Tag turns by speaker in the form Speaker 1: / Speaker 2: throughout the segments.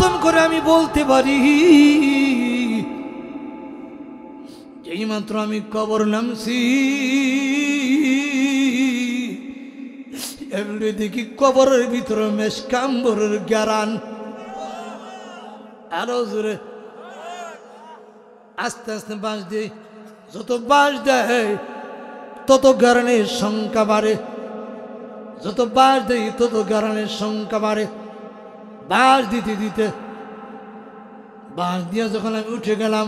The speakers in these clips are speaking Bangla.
Speaker 1: কসম করে আমি বলতে পারি, এইমাত্র আমি কবর নামছি, এমনি দেখি কবরের ভিতরে মেশকাম্বরের গ্যারান। আরো জোরে আস্তে আস্তে বাঁশ দেয়, যত বাঁশ দেয় তত গ্যারানের সংখ্যা বাড়ে, যত বাঁশ দেয় তত গ্যারানের সংখ্যা বাড়ে। বাঁশ দিতে দিতে বাঁশ দিয়ে যখন আমি উঠে গেলাম,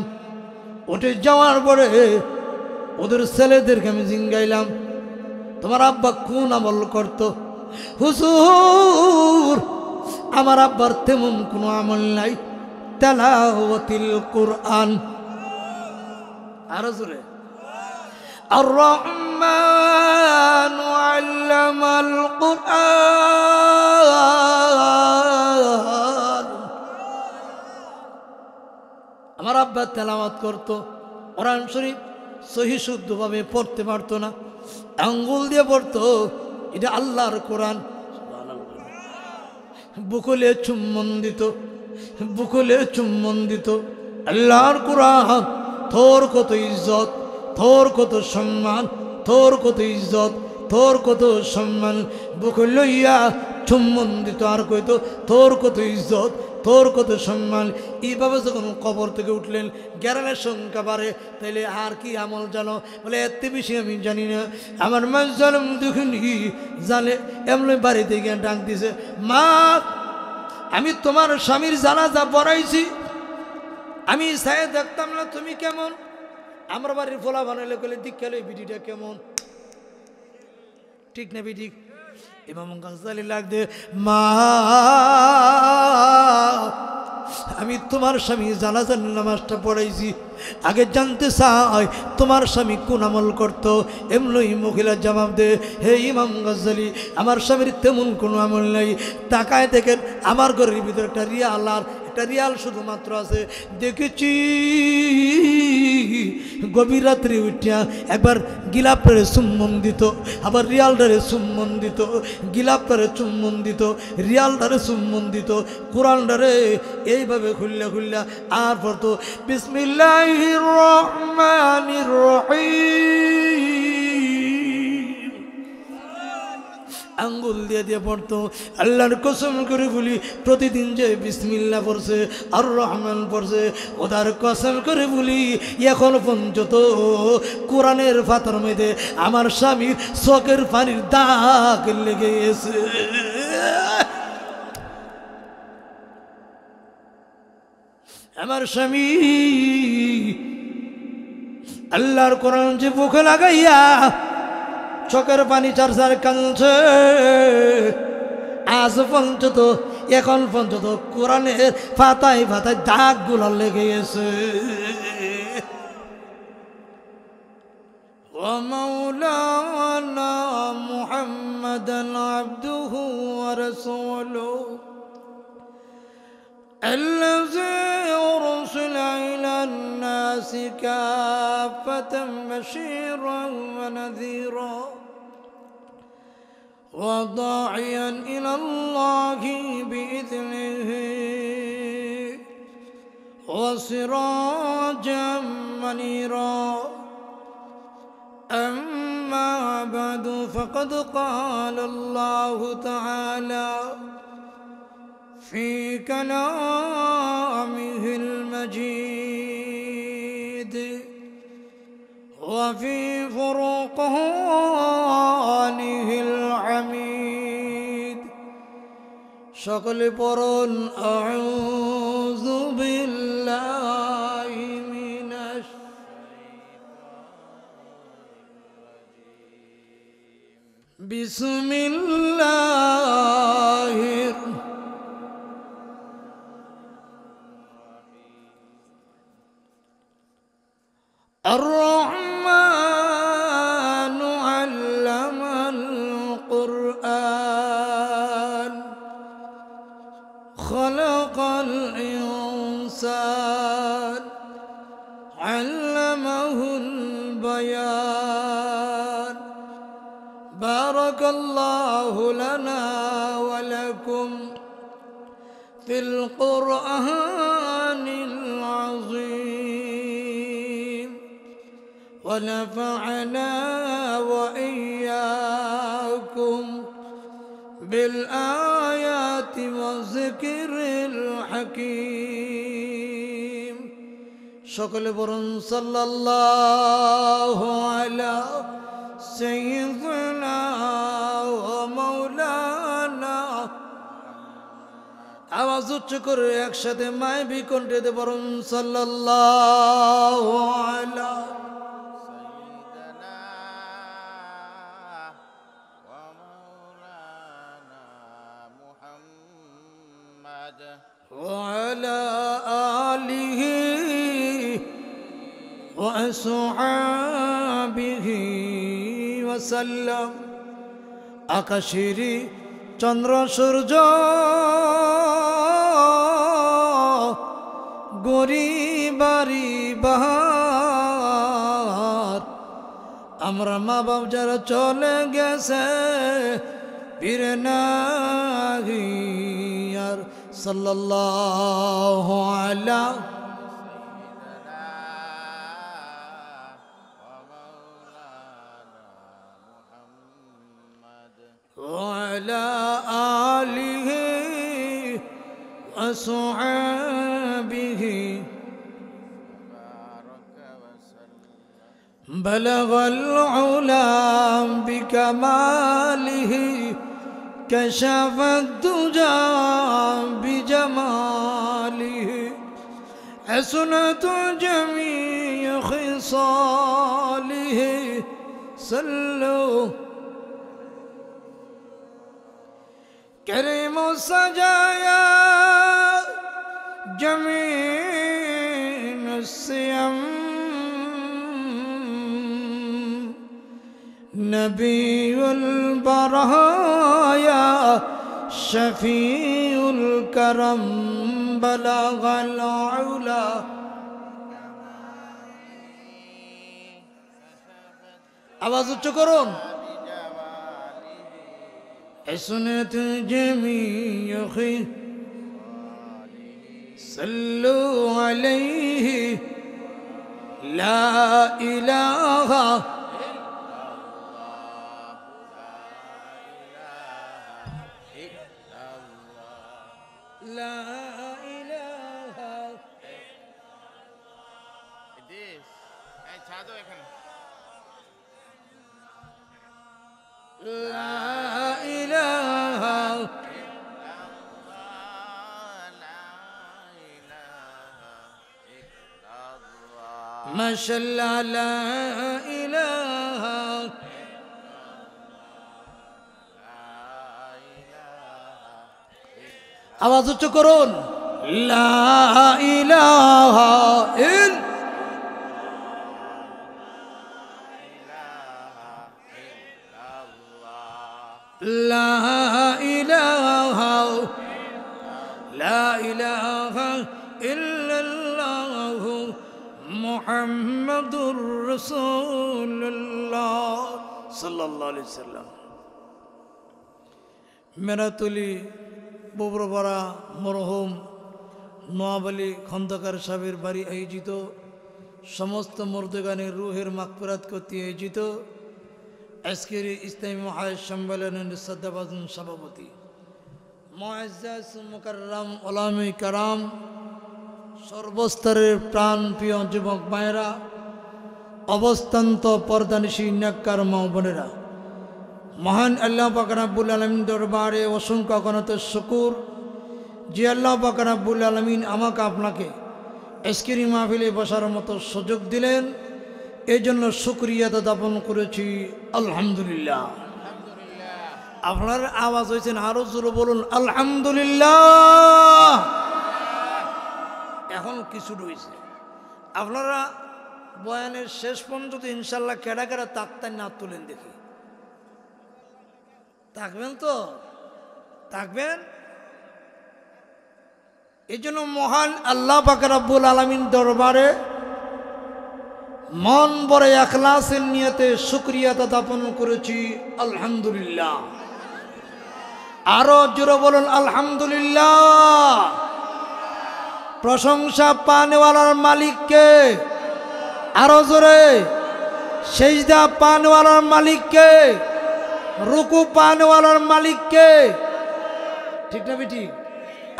Speaker 1: উঠে যাওয়ার পরে ওদের ছেলেদেরকে আমি জিঙ্গাইলাম, তোমার আব্বা কোন আমল করত? হুজুর, আমার আব্বার তেমন কোনো আমল নাই, তেলাওয়াতিল কুরআন। আরো জোরে, আর রহমান আল্লামাল কুরআন। আমার আব্বা তেলাওয়াত করত, কোরআন শরীফ সহি শুদ্ধভাবে পড়তে পারতো না, আঙ্গুল দিয়ে পড়তো, এটা আল্লাহর কোরআন। বুকলে চুম্বন দিত, বুকলে চুম্বন দিত। আল্লাহর কোরআন, তোর কত ইজ্জত, তোর কত সম্মান, তোর কত ইজ্জত, তোর কত সম্মান। বুক লইয়া চুম্বন দিত আর কইতো তোর কত ইজ্জত, তোর কত সম্মান। এইভাবে যখন কবর থেকে উঠলেন, গ্যারানের সংখ্যা বাড়ে। তাইলে আর কি আমল জানো? বলে এত বেশি আমি জানি না, আমার মা জন্ম দুঃখিনী জানে। এমনি বাড়িতে গিয়ে ডাক দিছে, মা আমি তোমার স্বামীর জানাজা পড়াইছি, আমি সাহে দেখতাম না তুমি কেমন। আমার বাড়ির ফোলা বানাইলে কলে দীক্ষা লই বিটিটা কেমন, ঠিক না বিটি? ইমাম গাজ্জালি লাগবে, মা আমি তোমার স্বামী জানাজার নামাজটা পড়াইছি, আগে জানতে চাই তোমার স্বামী কোন আমল করতো। এমনই মহিলা জবাব দে, হে ইমাম গাজ্জালি, আমার স্বামীর তেমন কোনো আমল নাই। তাকায় দেখেন আমার ঘরের ভিতরে একটা রিয়াল, আর একটা রিয়াল শুধুমাত্র আছে। দেখেছি গভীর রাত্রে উঠিয়া একবার গিলাপটারে চুম্বন দিত, আবার রিয়ালটারে চুম্বন দিত, গিলাপটারে চুম্বন দিত, রিয়ালটারে চুম্বন দিত, কোরআনটারে এইভাবে খুললা খুললা আর পড়তো বিসমিল্লাহির রহমানির রহিম, আঙ্গুল দিয়ে দিয়ে পড়তো। আল্লাহর কসম করে বলি, প্রতিদিন যে বিসমিল্লাহ পড়ছে আর রহমান পড়ছে, ওদার কসম করে বলি এখন পর্যন্ত কোরআনের পাতার মধ্যে আমার স্বামীর চোখের পানির দাগ লেগে গেছে। আমার স্বামী আল্লাহর কোরআন যে বুকে লাগাইয়া চোখের পানি চার চার কাঁদছে, আজ পর্যন্ত এখন পর্যন্ত কোরআনের পাতায় পাতায় দাগ গুলা লেগে গেছে। ومولانا محمدا عبده ورسوله الذي أرسل إلى الناس كافة بشيرا ونذيرا وداعيا إلى الله بإذنه وسراجا منيرا. أما بعد فقد قال الله تعالى في كلامه المجيد وفي فرقانه الحميد. সকল পড়ুন আউযু বিল্লাহি মিনাশ বিসমিল্লাহির الرحمن علم القرآن خلق الإنسان علمه البيان. بارك الله لنا ولكم في القرآن العظيم ونفعنا وإياكم بالآيات والذكر الحكيم সকলে বলুন সাল্লাল্লাহু আলা সাইয়্যিদিনা ওয়া মাওলানা আওয়াজ উচ্চ করে একসাথে মাইবি কণ্ঠে বলুন সাল্লাল্লাহু আলা وعلى آله وأصحابه وسلم আকাশেরি চন্দ্র সূর্য গরিবারি বাহার আমরা মা বাপ যারা চলে গেছে ফিরে নাহি আর সাল্লাল্লাহু আলা وعلى آله وصحبه بلغ العلا بكماله كشف الدجى بجماله حسنت جميع خصاله صلوا كريم السجايا جميل السيم نبي البرايا شفيع الكرم بلغ العلا আওয়াজ উচ্চ করুন حسنت جميع صلوا عليه لا إله لا إله لا إله ما شاء الله لا إله আওয়াজ উচ্চ করুন লা ইলাহা ইল্লা لا إله لا إله إلا الله محمد رسول الله صلى الله عليه وسلم মেরাতুলি ববরপাড়া মরহুম নওয়াব আলী খন্দকার সাহেবের বাড়ি আয়োজিত সমস্ত মর্দগানের রুহের মাগফিরাত করতে আয়োজিত আজকের ইসলামী মহাজ সম্মেলনের শ্রদ্ধাভাজন সভাপতি মুআজ্জাজ মুকাররম ওলামায়ে কারাম সর্বস্তরের প্রাণপ্রিয় যুবক ভাইয়েরা অবস্থান্ত পর্দানিশী নেককার মা বোনেরা মহান আল্লাহ পাক রব্বুল আলামিন দরবারে অসংখ্য গণত শুকর যে আল্লাহ পাক রব্বুল আলামিন আমাকে আপনাকে আজকের মাহফিলে বসার মতো সুযোগ দিলেন এই জন্য শুকরিয়া জ্ঞাপন করেছি আলহামদুলিল্লাহ। আপনার আওয়াজ হয়েছেন আরো জোরে বলুন আলহামদুলিল্লাহ। এখন কিছু রয়েছে আপনারা বয়ানের শেষ পর্যন্ত ইনশাল্লাহ কেডা কেডা তাকতেন না তুলেন দেখি থাকবেন তো থাকবেন। এই জন্য মহান আল্লাহ পাক রব্বুল আলামিন দরবারে মন ভরে ইখলাসের নিয়তে শুকরিয়া জ্ঞাপন করেছি আলহামদুলিল্লাহ। আরো জোরে বলুন আলহামদুলিল্লাহ। প্রশংসা পানেওয়ালার মালিককে, আরো জোরে। সেজদা পানেওয়ালার মালিককে, রুকু পানেওয়ালার মালিককে। ঠিক না বেটি?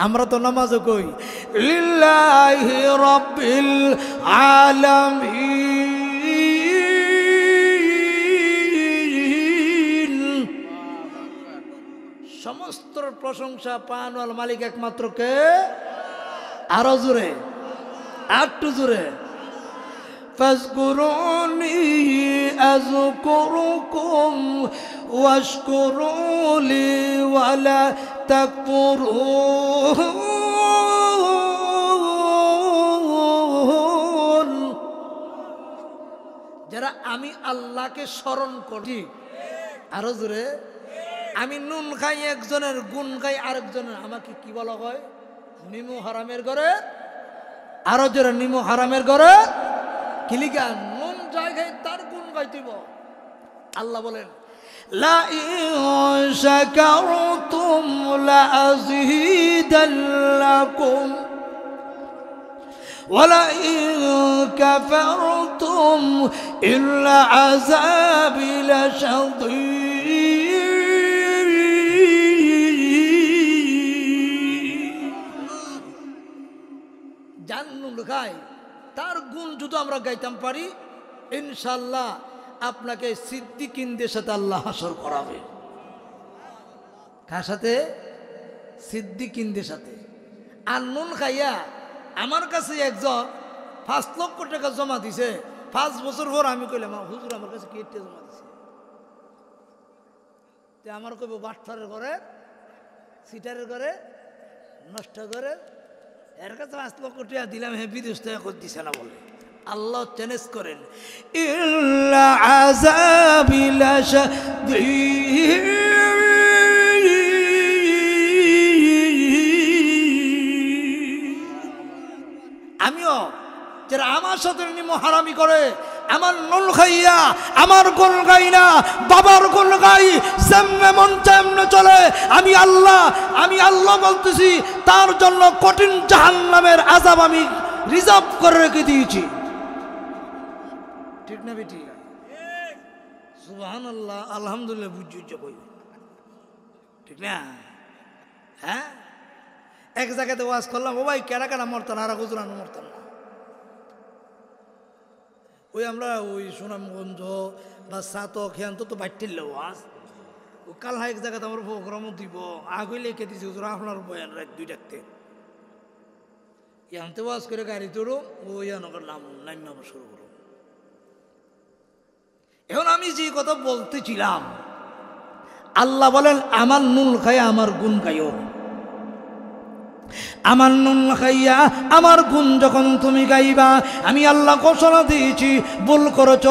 Speaker 1: আমরা তো নামাজও কই লিল্লাহি রাব্বিল আলামিন। সমস্ত প্রশংসা পানেওয়ালা মালিক একমাত্র কে? আরো জোরে, আরেকটু জোরে। ফাজকুরুনি আযকুরুকুম ওয়াশকুরু লি ওয়ালা তাকফুরুন। যারা আমি আল্লাহকে স্মরণ করি, আরো জোরে। আমি নুন খাই একজনের, গুণ খাই আরেকজনের, আমাকে কি বলা হয়? নিমু হারামের ঘরে। আরো জোরে, নিমু হারামের ঘরে। কিলিকা নুন জায়গায় তার গুণ গাইতেব। আল্লাহ বলেন লা ইন শাকারতুম লা আযীদান্নাকুম ওয়া লা ইন কাফারতুম ইল্লা আযাবি লাশাদীদ। জান্নুল গায় তার গুণ যদি আমরা গাইতাম পারি, ইনশাল্লাহ আপনাকে সিদ্দিকিনদের সাথে আল্লাহ হাসর করাবে। কার সাথে? সিদ্দিকিনদের সাথে। আর নুন খাইয়া আমার কাছে একজন 5 লক্ষ টাকা জমা দিছে। 5 বছর পর আমি কইলাম হুজুর আমার কাছে কি একটা জমা দিছে? আমার কইব বাটফারের ঘরে, সিটারের ঘরে, নষ্ট করে, এর কাছে 5 লক্ষ টাকা দিলাম, হ্যাঁ বিদেশ থেকে করে দিছে না বলে। আল্লাহ চ্যালেঞ্জ করেন ইল্লা আযাবি লাশাদীদ। আমিও যারা আমার সাথে নিমো হারামি করে, আমার নুন খাইয়া আমার গুণ গাই না, বাবার গুণ গাই, যেমনে মন তেমনে চলে, আমি আল্লাহ বলতেছি, তার জন্য কঠিন জাহান্নামের আযাব আমি রিজার্ভ করে রেখে দিয়েছি। ঠিক না বেটি? সুবহানাল্লাহ, আলহামদুলিল্লাহ। বুঝছো কই? ঠিক না? হ্যাঁ, এক জায়গাতে ওয়াজ করলাম, ও ভাই কেডা কেডা মরতাম, আর গুজরানো মরতাম না। ওই আমরা ওই সুনামগঞ্জ বা সাতক হ্যান তো বাইটিল ওয়াজ, ও কাল এক জায়গাতে আমার প্রোগ্রামও দিব, আগে লিখে দিছি হুজুর আপনার বয়ান রাত 2টাতে। ইয়ানতে ওয়াজ করে গাড়ি তোড়ো, ও ইয়ানকার নাম শুরু করো। এখন আমি যে কথা বলতেছিলাম, আল্লাহ বলেন আমার নুন খাইয়া আমার গুণ গাইও। আমার নুন খাইয়া আমার গুণ যখন তুমি গাইবা, আমি আল্লাহ ঘোষণা দিয়েছি, ভুল করেছ,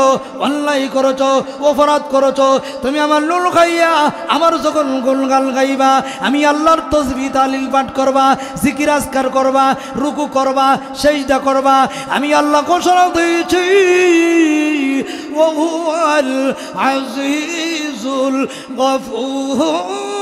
Speaker 1: অন্যায় করেছ, অপরাধ করেছ, তুমি আমার নুন খাইয়া আমার যখন গুণগান গাইবা, আমি আল্লাহর তাসবিহ তাহলিল পাঠ করবা, জিকির আজকার করবা, রুকু করবা, সেজদা করবা, আমি আল্লাহ ঘোষণা দিয়েছি ওয়া হুয়াল আজিজুল গফুর।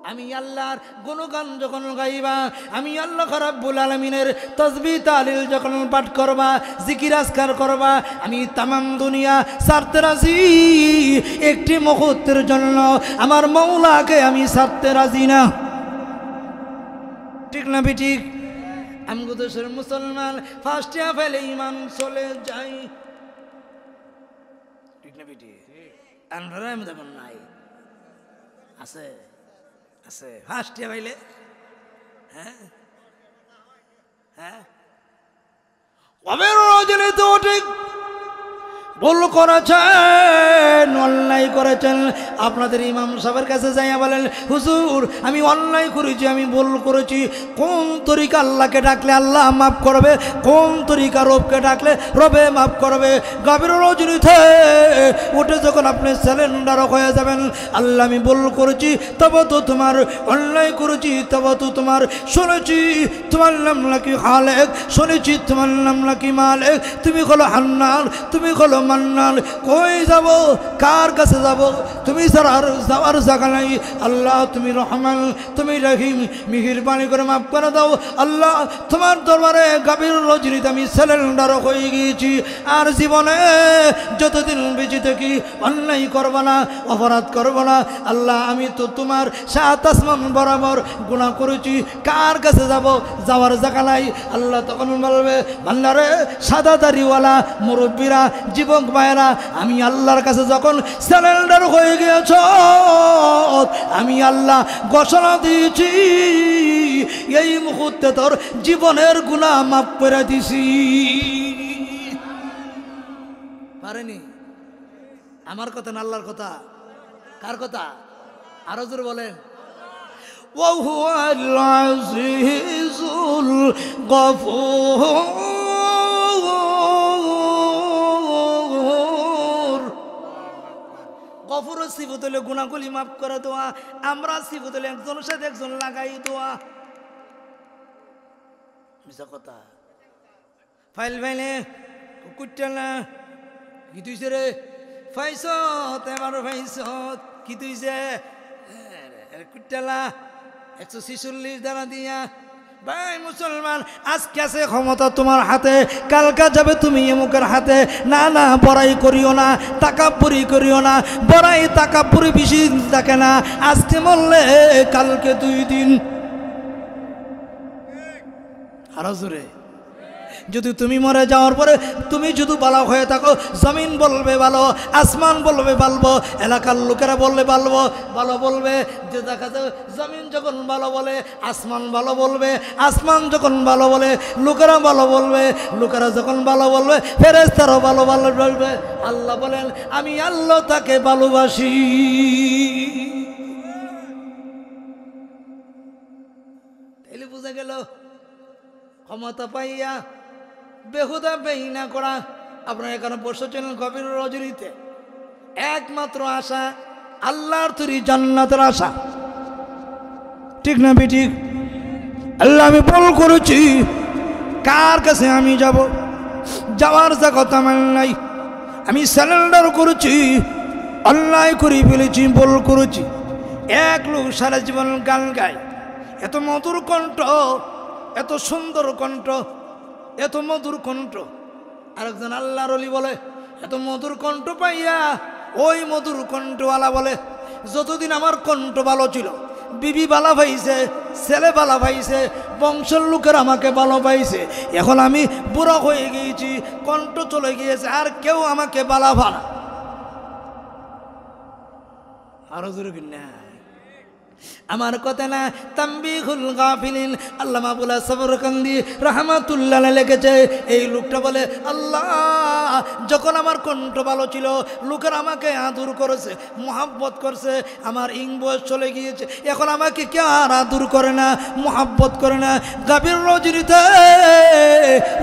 Speaker 1: আমি আল্লাহর গুণগান যখন গাইবা, আমি আল্লাহ রাব্বুল আলামিনের তাসবিহ তাহলিল যখন পাঠ করবা, জিকির আজকার করবা, আমি তামাম দুনিয়া ছাড়তে রাজি, একটি মুহূর্তের জন্য আমার মওলাকে আমি ছাড়তে রাজি না। ঠিক না ঠিক? আমগো দেশের মুসলমান ফার্স্টে ফেলে ইমান চলে যাই। ঠিক না বেটি? আমরা এমন নাই, আছে আছে ফার্স্টে পাইলে। হ্যাঁ হ্যাঁ, কবের রজনী তো ঠিক ভুল করেছেন, অন্যায় করেছেন, আপনাদের ইমাম সাহেবের কাছে যাইয়া বলেন হুজুর আমি অন্যায় করেছি, আমি ভুল করেছি, কোন তরিকা আল্লাহকে ডাকলে আল্লাহ মাফ করবে, কোন তরিকা রবকে ডাকলে রবে মাফ করবে। গভীর রজনীতে উঠে যখন আপনি সিলিন্ডার হয়ে যাবেন, আল্লাহ আমি ভুল করেছি, তবে তো তোমার অন্যায় করেছি, তবে তো তোমার শুনেছি তোমার নাম নাকি খালেক, শুনেছি তোমার নাম নাকি মালেক, তুমি হলো হান্নান, তুমি হলো মান্নান, কই যাব, কার কাছে যাব? তুমি ছাড়া আর যাওয়ার জায়গা নাই। আল্লাহ তুমি রহমান, তুমি রহিম, মেহেরবানি করে মাফ করে দাও। আল্লাহ তোমার দরবারে গভীর রজনীতে আমি সিলিন্ডার হয়ে গিয়েছি। আর জীবনে যতদিন বেঁচে থাকি অন্যায় করব না, অপরাধ করব না। আল্লাহ আমি তো তোমার সাত আসমান বরাবর গুনাহ করেছি, কার কাছে যাব? যাওয়ার জায়গা নাই। আল্লাহ তখন বলবে, বান্দারে সাদা দাড়িওয়ালা মুরব্বীরা, যুবক ভাইয়েরা, আমি আল্লাহর কাছে যখন সিলিন্ডার হয়ে গিয়েছ, আমি আল্লাহ ঘোষণা দিয়েছি এই মুহূর্তে তোর জীবনের গুনাহ মাফ করে দিছি। পারেনি? আমার কথা না আল্লাহর কথা? কার কথা? আরো জোরে বলেন। ওয়াহুয়াল আজিজুল গফুর। গফুরের সিফত হলে গুনাহগুলি মাফ করে দেওয়া। আমরা সিফত হলে একজনের সাথে একজন লাগাই দেওয়া। মিছা কথা। ফাইল ফাইলে কুট্টালা কি তুইছে রে? ফাইসত এবার ফাইসত কি তুইছে কুট্টালা 146 দানা দিয়া। ভাই মুসলমান, আজকে আছে ক্ষমতা তোমার হাতে, কালকা যাবে তুমি এমুকের হাতে। না না, বড়াই করিও না, তাকাব্বুরি করিও না। বড়াই তাকাব্বুরি বেশি থাকে না। আজকে মরলে কালকে 2 দিন। আরো জোরে। যদি তুমি মরে যাওয়ার পরে তুমি যদি ভালো হয়ে থাকো, জমিন বলবে ভালো, আসমান বলবে ভালো, এলাকার লোকেরা বলবে ভালো, ভালো বলবে। যে দেখা যায় জমিন যখন ভালো বলে, আসমান ভালো বলবে। আসমান যখন ভালো বলে, লোকেরা ভালো বলবে। লোকেরা যখন ভালো বলবে, ফেরেশতারাও ভালো ভালো বলবে। আল্লাহ বলেন, আমি আল্লাহ তাকে ভালোবাসি। তাইলে বুঝা গেল ক্ষমতা পাইয়া বেহুদা বেহিনা করা। আপনারা এখানে বসেছেন গভীর রজনীতে, একমাত্র আশা আল্লাহর তৈরি জান্নাতের আশা। ঠিক না বেঠিক? আল্লাহ আমি বল করেছি, কার কাছে আমি যাব? যাওয়ার জায়গা আমার নাই। আমি সিলিন্ডার করেছি, অন্যায় করে ফেলেছি, বল করেছি। এক লোক সারা জীবন গান গায়, এত মধুর কণ্ঠ, এত সুন্দর কণ্ঠ, এত মধুর কণ্ঠ। আরেকজন আল্লাহর ওলি বলে, এত মধুর কণ্ঠ পাইয়া ওই মধুর কণ্ঠওয়ালা বলে, যতদিন আমার কণ্ঠ ভালো ছিল, বিবি ভালো পাইছে, ছেলে ভালো পাইছে, বংশের লোকের আমাকে ভালো পাইছে, এখন আমি বুড়া হয়ে গিয়েছি, কণ্ঠ চলে গিয়েছে, আর কেউ আমাকে ভালো ভালো। আরো জোরে কিনা আমার কথা না। তাম্বিহুল গাফিলিন আল্লামা আবুল সাবরকান্দি রাহমাতুল্লাহ লিখেছে, এই লোকটা বলে, আল্লাহ যখন আমার কণ্ঠ ভালো ছিল, লোকের আমাকে আদর করেছে, মোহাব্বত করছে, আমার ইং বয়স চলে গিয়েছে, এখন আমাকে কেউ আর আদর করে না, মোহাব্বত করে না। গভীর রজনীতে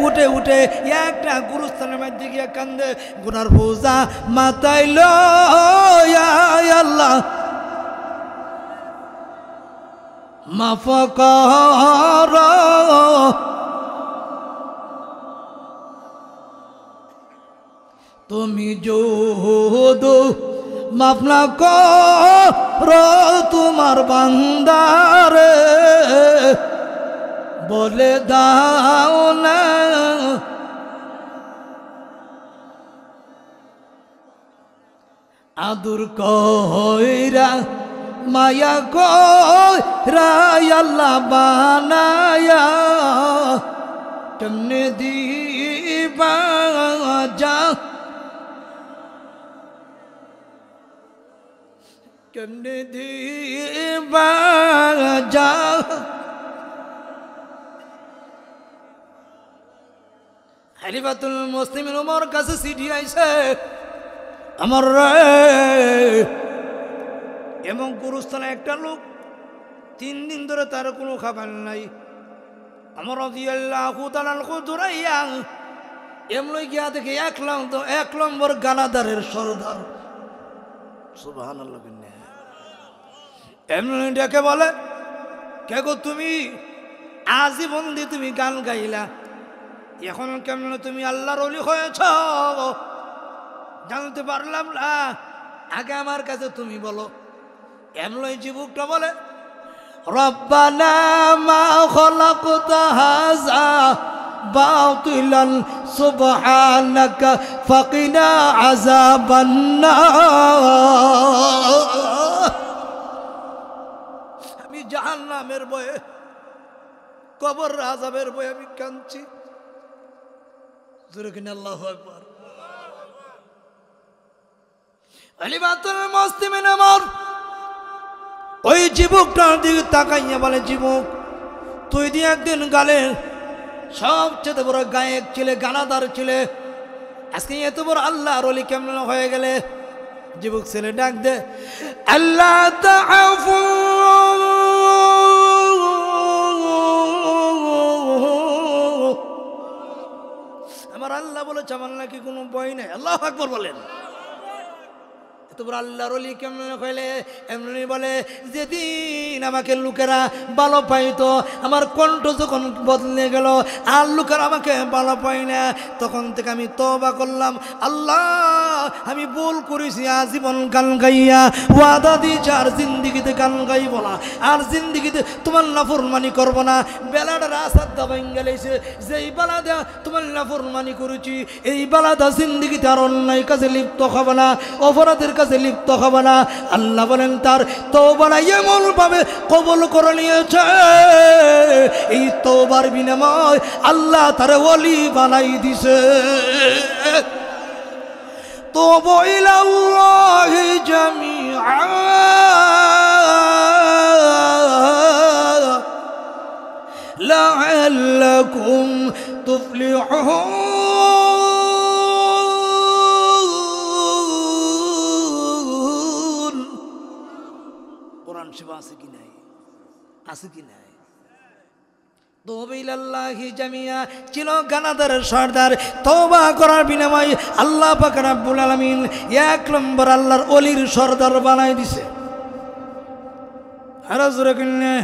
Speaker 1: উঠে উঠে একটা গুরুস্থানের মধ্যে গিয়ে কান্দে, গুনার বোঝা মাথায় লয়া আল্লাহ মাফ কর। তুমি যদি মাফ না কর তোমার বান্দারে, বলে দাও না আদর কইরা মায়া কইরা আল্লাহ বানায়া, কেমনে দিবা যা, কেমনে দিবা যা। খলিফাতুল মুসলিমিন ওমর কাছে চিঠি আইছে, আমার এবং গুরুস্থানে একটা লোক 3 দিন ধরে তার কোনো খাবার নাই। আমার রাদিয়াল্লাহু তাআলা খুদরাইয়া এমন গিয়া দেখে 1 নম্বর গানাদারের সরদার, সুবহানাল্লাহ। এমন ডেকে বলে, কে গো তুমি? আজীবন দিয়ে তুমি গান গাইলা, এখন কেমন তুমি আল্লাহর ওলি হয়েছ? জানতে পারলাম না, আগে আমার কাছে তুমি বলো। এমন যুবকটা বলে, রব্বানা মা খলাকতা হাযা বাতিলান সুবহানাকা ফাকিনা আযাবান নার। আমি জাহান্নামের ভয়ে, কবর আযাবের ভয়ে আমি কাঁদছি। জোরে কিনা আল্লাহু আকবার। আলিমাতুল মুসলিমিন আমার ওই যুবকটার দিকে তাকাইয়া বলে, যুবক তুই দিয়ে একদিন গালে সবচেয়ে বড় গায়ক ছিলে, গানাদার ছিলে, আজকে এত বড় আল্লাহর ওলি কেমন হয়ে গেলে? যুবক ছেলে ডাক দে, আল্লাহ তাআফু আমার আল্লাহ বলেছে আমার নাকি কোনো ভয় নাই। আল্লাহু আকবার বলেন। তোমর আল্লাহর ওলি কেমন কইলে? এমনি বলে, যেদিন আমাকে লোকেরা ভালো পাইতো, আমার কণ্ঠ যখন বদলে গেল আর লোকেরা আমাকে ভালো পাই না, তখন থেকে আমি তওবা করলাম, আল্লাহ আমি ভুল করেছি, আজীবন গান গাইয়া ওয়াদা দিয়েছি আর জিন্দিগিতে গান গাইব না, আর জিন্দিগিতে তোমার নাফরমানি করব না। বেলাটা রাস্তার দাবাই গেলেছে, যেই বেলাদা তোমার নাফরমানি করেছি, এই বেলাদা জিন্দিগিতে আর অন্যায় কাজে লিপ্ত হবে না, অপরাধের কাছে লিপ্ত হবে না। আল্লাহ বলেন তার তওবাটা এমন ভাবে কবুল করে নিয়েছে, এই তওবার বিনিময় আল্লাহ তার ওলি বানাই দিছে। তুবু ইলাল্লাহি জামিআ লাআল্লাকুম তুফলিহুন। আছে কি নাই? আছে কি নাই? তওবা ইলাল্লাহি জামিআ ছিল গানাদারের সর্দার। তওবা করার বিনিময়ে আল্লাহ পাক রব্বুল আলামিন এক নম্বর আল্লাহর ওলির সর্দার বানাই দিছে। আর জোরে কিনে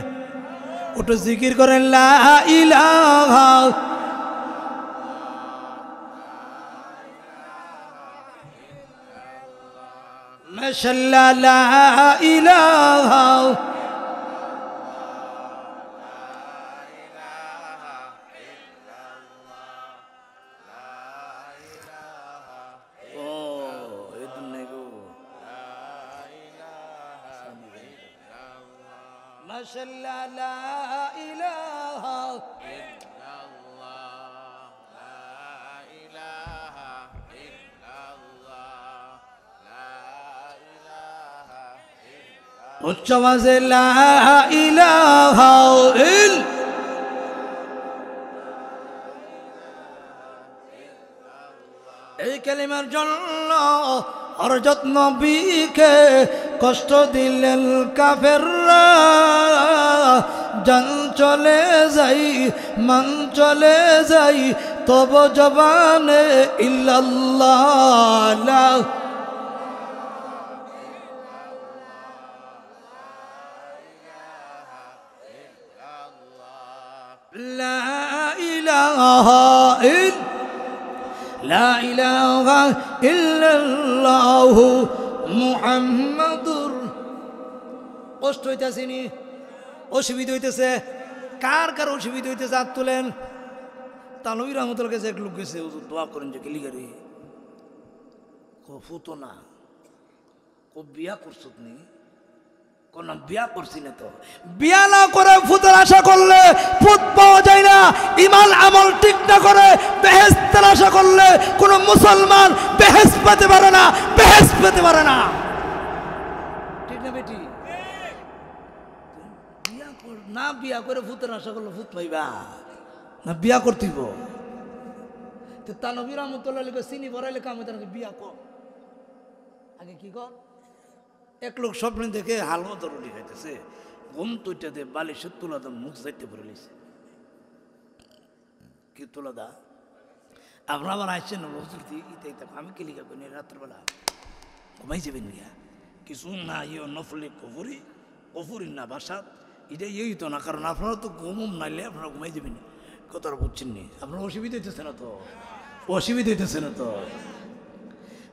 Speaker 1: ওটা জিকির করেন, লা ইলাহা মাশাআল্লাহ, লা ইলাহা মাশাআল্লাহ, লা ইলাহা ইল্লাল্লাহ, লা ইলাহা ইল্লাল্লাহ, লা ইলাহা ইল্লাল্লাহ। উচ্চ আওয়াজে লা ইলাহা ইল্লাল্লাহ। এই কালিমার জন্য হযরত নবীকে কষ্ট দিলেন কাফেররা, জান চলে যাই মান চলে যাই তব জবানে ইল্লাল্লাহ, লা ইলাহা লা ইলাহা ইল্লাল্লাহু মুহাম্মাদুর। কষ্ট হইতেছে নি? অসুবিধা হইতেছে? কার কার অসুবিধা হইতেছে? হাত তোলেন। তানভীর রহমতুল্লাহ কাছে এক লোক গেছে, দোয়া করেন যে গেলিগারি ফুতো না, বিয়া করছো নি? কোন বিয়া করছি না। তো বিয়া না করে ফুতের আশা করলে ফুত পাওয়া যায় না। ইমান আমল ঠিক না করে বেহেশতের আশা করলে কোন মুসলমান বেহেশত পেতে পারে না, বেহেশত পেতে পারে না। ঠিক না বেটি? বিয়া না বিয়া করে ফুতের আশা করলে ফুত পাইবা না, বিয়া করতেইব। তো তানভীর রহমতুল্লাহ চিনি ভরাইলে কাম হইতে না, বিয়া কর আগে কি কর। এক লোক স্বপ্নে দেখে হালুয়া তরুণি খাইতেছে, ঘুম তুইটাতে বালিশের তোলা দা মুখ যাইতে পড়ে লিছে। কি তোলা দা আপনার আবার আসছেন আমি কি লিখা করি রাত্রবেলা ঘুমাই যাবেন গিয়া কিছু না ইয়ে নফলে কফুরি কফুরি না বাসাত এটা ইয়েই তো না, কারণ আপনারা তো ঘুম নাইলে আপনারা ঘুমাই যাবেন। কথাটা বুঝছেন নি? আপনার অসুবিধা হইতেছে না তো? অসুবিধা হইতেছে না তো?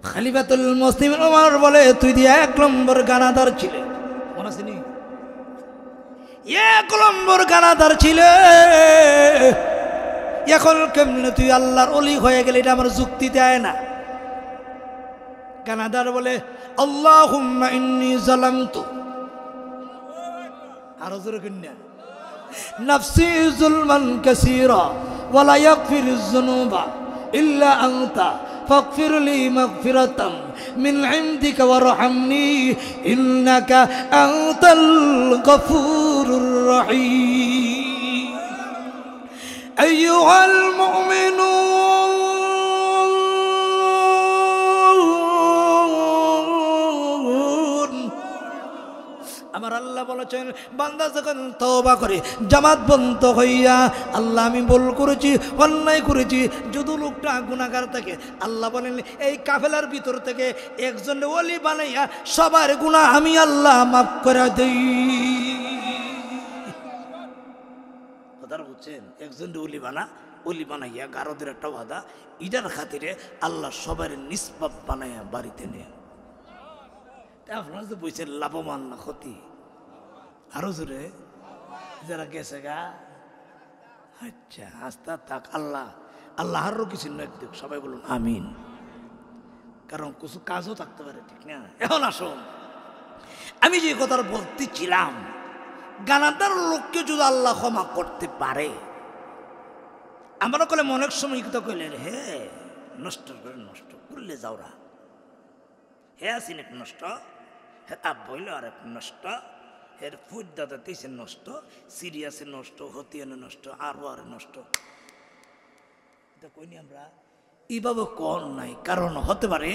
Speaker 1: খলিফাতুল মুসলিমিন ওমর বলে, তুই দিয়ে 1 নম্বর গানাদার ছিলে, মনে আছে নি? 1 নম্বর গানাদার ছিলে, এখন কেমনে তুই আল্লাহর ওলি হয়ে গেলে? এটা আমার যুক্তি দেয় না। গানাদার বলে, আল্লাহুম্মা ইন্নী যালামতু, আরো জোরে কন্যা, নাফসি যুলমান কাসীরা ওয়া লা ইয়াগফিরুয যুনুবা ইল্লা আনতা ফাগফির লি মাগফিরাতাম মিন ইনদিকা ওয়ারহামনি ইন্নাকা আনতাল গফুরুর রহিম। আইয়ুহাল মুমিনুন আমার আল্লাহ বলেছেন, বান্দা যখন তওবা করে জামাতবদ্ধ হইয়া, আল্লাহ আমি ভুল করেছি, অন্যায় করেছি, যদি লোকটা গুনাহগার থাকে, আল্লাহ বলেন এই কাফেলার ভিতর থেকে একজন ওলি বানাইয়া সবার গুনাহ আমি আল্লাহ মাফ করে দেই। কথা বুঝছেন? একজন ওলি বানাইয়া গারদের একটা ওয়াদা, ইটার খাতিরে আল্লাহ সবার নিষ্পাপ বানাইয়া বাড়িতে নেয়। আপনারা তো বলছেন লাভবান না ক্ষতি? আরো জোরে যারা গেছে গা, আচ্ছা আস্তা থাক, আল্লাহ আরো কিছু নয়, সবাই বলুন আমিন। কারণ কিছু কাজও থাকতে পারে, ঠিক না? এখন আসুন, আমি যে কথা বলতেছিলাম, গানাদার লোককে যদি আল্লাহ ক্ষমা করতে পারে, আমরা কলে অনেক সময় কথা কইলেন, হে নষ্ট করে নষ্ট করলে যাওরা, হে আসিন এক নষ্ট, হে তা বইল আর এক নষ্ট, এর ফুট দাদাতেছে নষ্ট, সিরিয়াসে নষ্ট, হতিয়ানে নষ্ট, আরো আর নষ্ট। এটা কইনি আমরা, এইভাবে কোন নাই। কারণ হতে পারে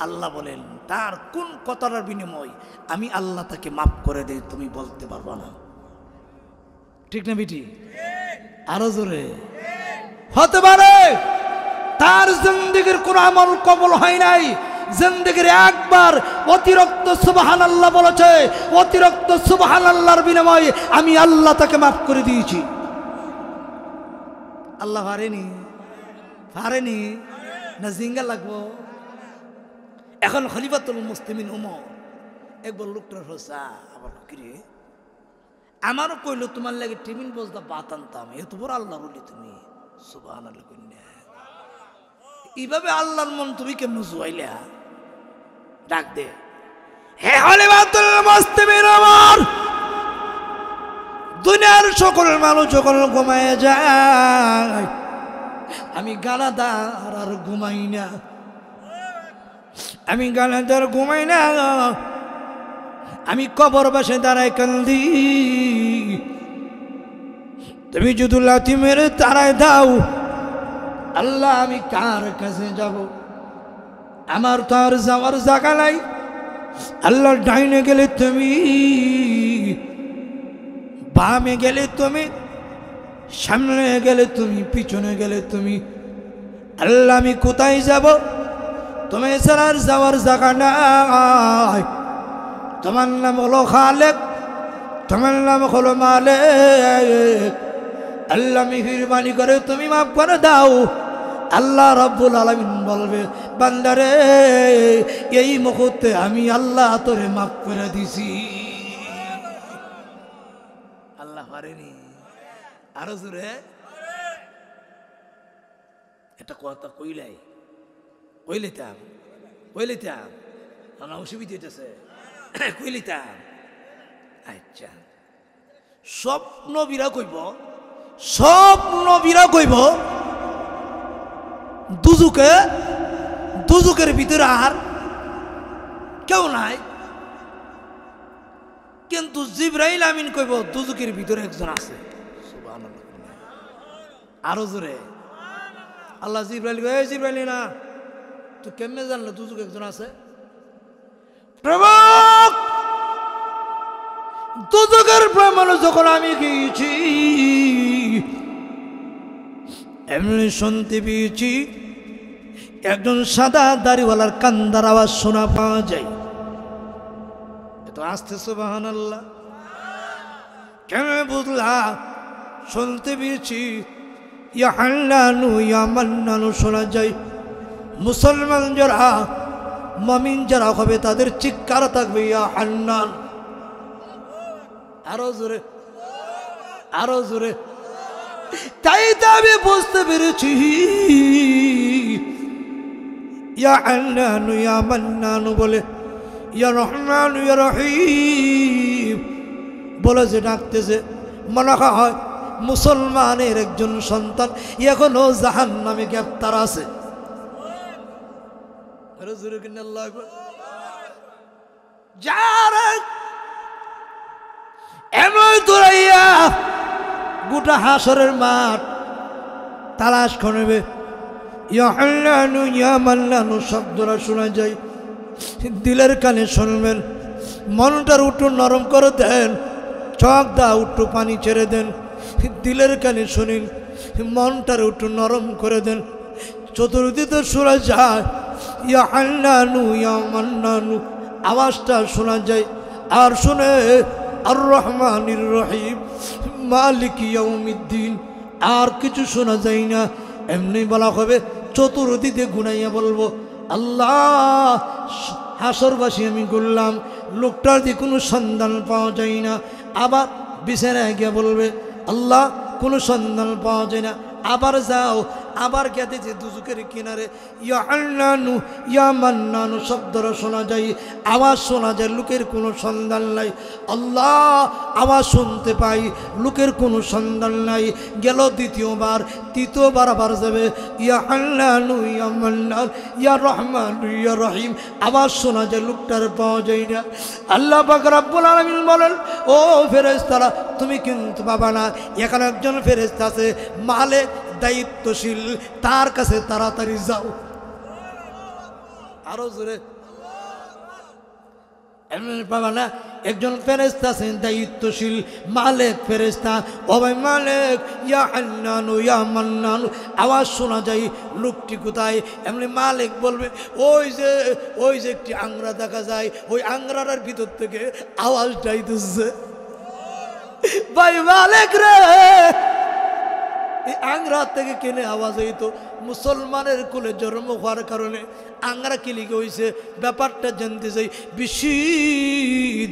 Speaker 1: আল্লাহ বলেন তার কোন কথার বিনিময় আমি আল্লাহ তাকে মাফ করে দেই, তুমি বলতে পারবো না, ঠিক না বিটি? আরো জোরে। হতে পারে তার জিন্দেগির কোন আমল কবুল হয় নাই, জিন্দেগির একবার অতিরিক্ত সুবহানাল্লাহ বলেছে, অতিরিক্ত সুবহানাল্লাহর বিনিময়ে আমি আল্লাহ তাকে মাফ করে দিয়েছি। আল্লাহ পারেনি না জিঙ্গা লাগবো? এখন খলিফাতুল মুসলিমিন ওমর একবার লোকটার হোসা, আবার কিরে আমারও কইলো তোমার লাগে টিফিন বসদা ভাত আনতাম, এত বড় আল্লাহ বলি তুমি, সুবহানাল্লাহ কইনা। এইভাবে আল্লাহর মন তুমি কেমন জুয়াইলা? ডাক দে, হে খলিফাতুল মুসলিমিন ওমর, দুনিয়ার সকল মানুষ যখন ঘুমায় যায়, আমি গানাদার আর ঘুমাই না, আমি গানাদার ঘুমাই না, আমি কবর বাসে দাঁড়ায় কান্দি। তুমি যদি লাথি মেরে তারায় দাও, আল্লাহ আমি কার কাছে যাব? আমার তো আর যাওয়ার জায়গা নাই। আল্লাহ ডাইনে গেলে তুমি, বামে গেলে তুমি, সামনে গেলে তুমি, পিছনে গেলে তুমি, আল্লাহ আমি কোথায় যাব? তুমি ছাড়া আর যাওয়ার জায়গা নাই। তোমার নাম হলো খালেক, তোমার নাম হলো মালিক। আল্লাহ মেহেরবানি করে তুমি মাফ করে দাও। আল্লাহ রাব্বুল আলামিন বলবে, বান্দারে এই মুহূর্তে আমি আল্লাহ তোরে মাফ করে দিছি। আল্লাহ পারেনি? আরো জোরে এটা কথা কইলিতাম না, অসুবিধা হইতেছে, কইলিতাম। আচ্ছা, সব নবীরা কইব দুজুকের ভিতরে আর কেউ নাই, কিন্তু জিবরাইল আমিন কইব দুজুকের ভিতরে একজন আছে। সুবহানাল্লাহ। আরো জোরে আল্লাহ জিবরাইল কই, জিবরাইল না তুই কেমনে জানলে দুজুক একজন আছে? প্রভু দুজুকের প্রমাণ যখন আমি গিয়েছি, এমনি শুনতে পেয়েছি একজন সাদা দাড়িওয়ালার কান্দার আওয়াজ শোনা পাওয়া যায়। এত আস্তে সুবহানাল্লাহ কেন বুঝলা? শুনতে পেয়েছি ইয়া হান্নানু ইয়া মান্নানু শোনা যায়। মুসলমান যারা মুমিন যারা হবে তাদের চিৎকার থাকবে ইয়া হান্নান। আরো জোরে, আরো জোরে। তাই তো আমি বুঝতে পেরেছি ইয়া হান্নানু ইয়া মান্নানু বলে, ইয়া রহমানু ইয়া রহিম বলে যে ডাকতেছে, মনে হয় মুসলমানের একজন সন্তান এখনো জাহান্নামে গ্রেফতার আছে। এমন দৌড়াইয়া গোটা হাসরের মাঠ তালাশ করবে, ইয়া হান্নানু ইয়া মান্নানু শব্দটা শোনা যায়, দিলের কানে শুনবেন, মনটার উঠু নরম করে দেন, চোখ দা উঠু পানি ছেড়ে দেন, দিলের কানে শুনিন, মনটার উঠু নরম করে দেন। চতুর্দিকে শোনা যায় ইয়া হান্নানু ইয়া মান্নানু আওয়াজটা শোনা যায়। আর শুনে আর রহমানির রহিম মালিক ইয়াউমিদ্দিন আর কিছু শোনা যায় না। এমনি বলা হবে, চতুর্দিকে গুনাইয়া বলবো, আল্লাহ হাসরবাসী আমি করলাম, লোকটার দিয়ে কোনো সন্ধান পাওয়া যায় না। আবার বিছানায় গিয়ে বলবে, আল্লাহ কোনো সন্ধান পাওয়া যায় না। আবার যাও, আবার গেতেছে দুজুকের কিনারে, ইয়া হান্নানু ইয়া মান্নানু শব্দটা শোনা যায়, আওয়াজ শোনা যায়, লোকের কোনো সন্ধান নাই। আল্লাহ আওয়াজ শুনতে পাই, লোকের কোনো সন্ধান নাই। গেল দ্বিতীয়বার, তৃতীয়বার আবার যাবে, ইয়া হান্নানু ইয়া মান্নান ইয়া রহমানু ইয়া রহিম আওয়াজ শোনা যায়, লোকটার পাওয়া যায় না। আল্লাহ পাক রব্বুল আলামিন বলেন, ও ফেরেশতারা তুমি কিন্তু পাবা না, এখানে একজন ফেরেশতা আছে মালিক দায়িত্বশীল, তার কাছে তাড়াতাড়ি যাও। আরো জোরে, এমনি পাবা না, একজন ফেরেশতা আছেন দায়িত্বশীল, মালিক ফেরেশতা, ও ভাই মালিক ইয়া হান্নানু ইয়া মান্নানু আওয়াজ শোনা যায়, লোকটি কোথায়? এমনি মালিক বলবে, ওই যে একটি আংরা দেখা যায়, ওই আংরাটার ভিতর থেকে আওয়াজ যাইতেছে। ভাই মালিক রে, এই আংরা থেকে কেনে আওয়াজ হইতো? মুসলমানের কুলে জন্ম হওয়ার কারণে আংরা কি লিখে হয়েছে ব্যাপারটা জানতে চাই। বেশি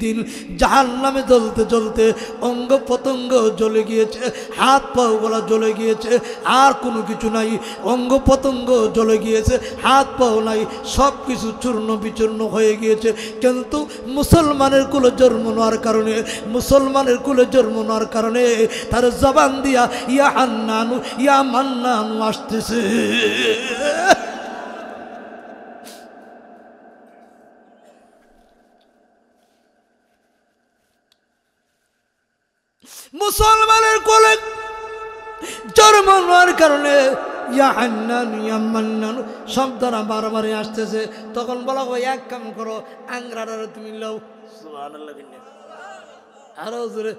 Speaker 1: দিন জাহান্নামে জ্বলতে জ্বলতে অঙ্গ প্রত্যঙ্গ জ্বলে গিয়েছে, হাত পাওগুলা জ্বলে গিয়েছে, আর কোনো কিছু নাই। অঙ্গ প্রত্যঙ্গ জ্বলে গিয়েছে, হাত পাও নাই, সব কিছু চূর্ণ বিচূর্ণ হয়ে গিয়েছে। কিন্তু মুসলমানের কুলে জন্ম নেওয়ার কারণে, মুসলমানের কুলে জন্ম নেওয়ার কারণে তার জবান দিয়া ইয়া হান্নানু ইয়া মান্নানু আসতেছে। মুসলমানের কোলে জন্ম নেওয়ার কারণে ইয়া হান্নান ইয়া মান্নান শব্দটা বারবারই আসতেছে। তখন বলা হয়, এক কাম করো, আংরাটারে তুমি লও। সুবহানাল্লাহ। আরো জোরে,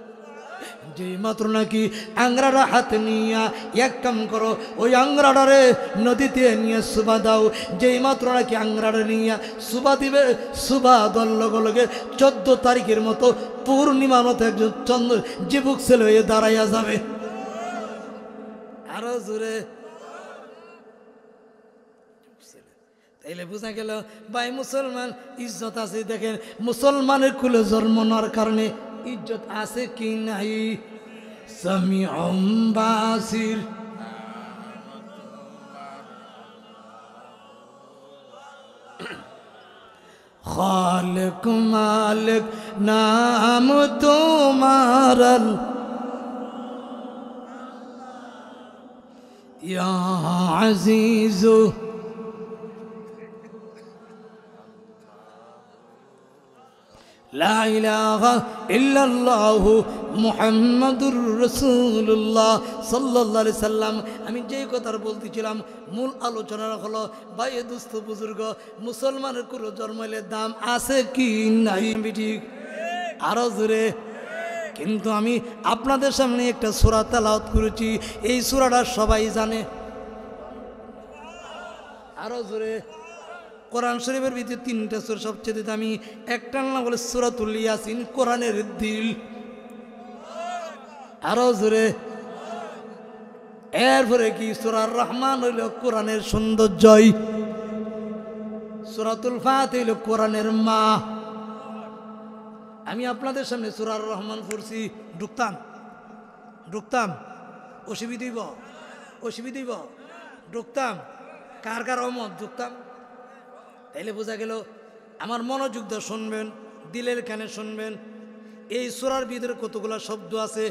Speaker 1: যে মাত্র নাকি আংরাটা হাতে নিয়া এক কাম করো, ওই আংরাটারে নদীতে নিয়ে সুবা দাও। যেই মাত্র নাকি আংরাটা নিয়ে সুবা দিবে, সুবা দল লগে লগে 14 তারিখের মতো পূর্ণিমার মতো একজন চন্দ্র জীবক ছেলে হয়ে দাঁড়াইয়া যাবে। আরো জোরে, তাইলে বোঝা গেল ভাই মুসলমান ইজ্জত আছে। দেখেন মুসলমানের কুলে জন্ম নেওয়ার কারণে ইজ্জত আছে কি নাই? সামিউম বাসির, খালিক মালিক নাম তোমার, ইয়া আজিজু লা ইলাহা ইল্লাল্লাহু মুহাম্মাদুর রাসূলুল্লাহ সাল্লাল্লাহু আলাইহি সাল্লাম। আমি যেই কথাটা বলতেছিলাম, মূল আলোচনা হলো ভাই দোস্ত বুজুর্গ, মুসলমানের কোনো জন্মাইলে দাম আছে কি নাই? ঠিক, আরো জোরে। কিন্তু আমি আপনাদের সামনে একটা সূরা তেলাওয়াত করেছি, এই সূরাটা সবাই জানে। আরো জোরে। কোরআন শরীফের ভিতরে 3টা সূরা সবচেয়ে দামি, একটার নাম বলে সূরাতুল ইয়াসিন, কোরআনের দিল। আরো জোরে। এরপরে কি সূরা রহমান হইল কোরআনের সৌন্দর্যই, সূরাতুল ফাতিহা হলো কোরআনের মা। আমি আপনাদের সামনে সূরা আর রহমান পড়ছি, ঢুকতাম অসুবিধা ঢুকতাম কার কার অমত ঢুকতাম। তাইলে বোঝা গেল আমার মনোযোগ দিয়ে শুনবেন, দিলের কানে শুনবেন। এই সূরার ভিতরে কতগুলা শব্দ আছে।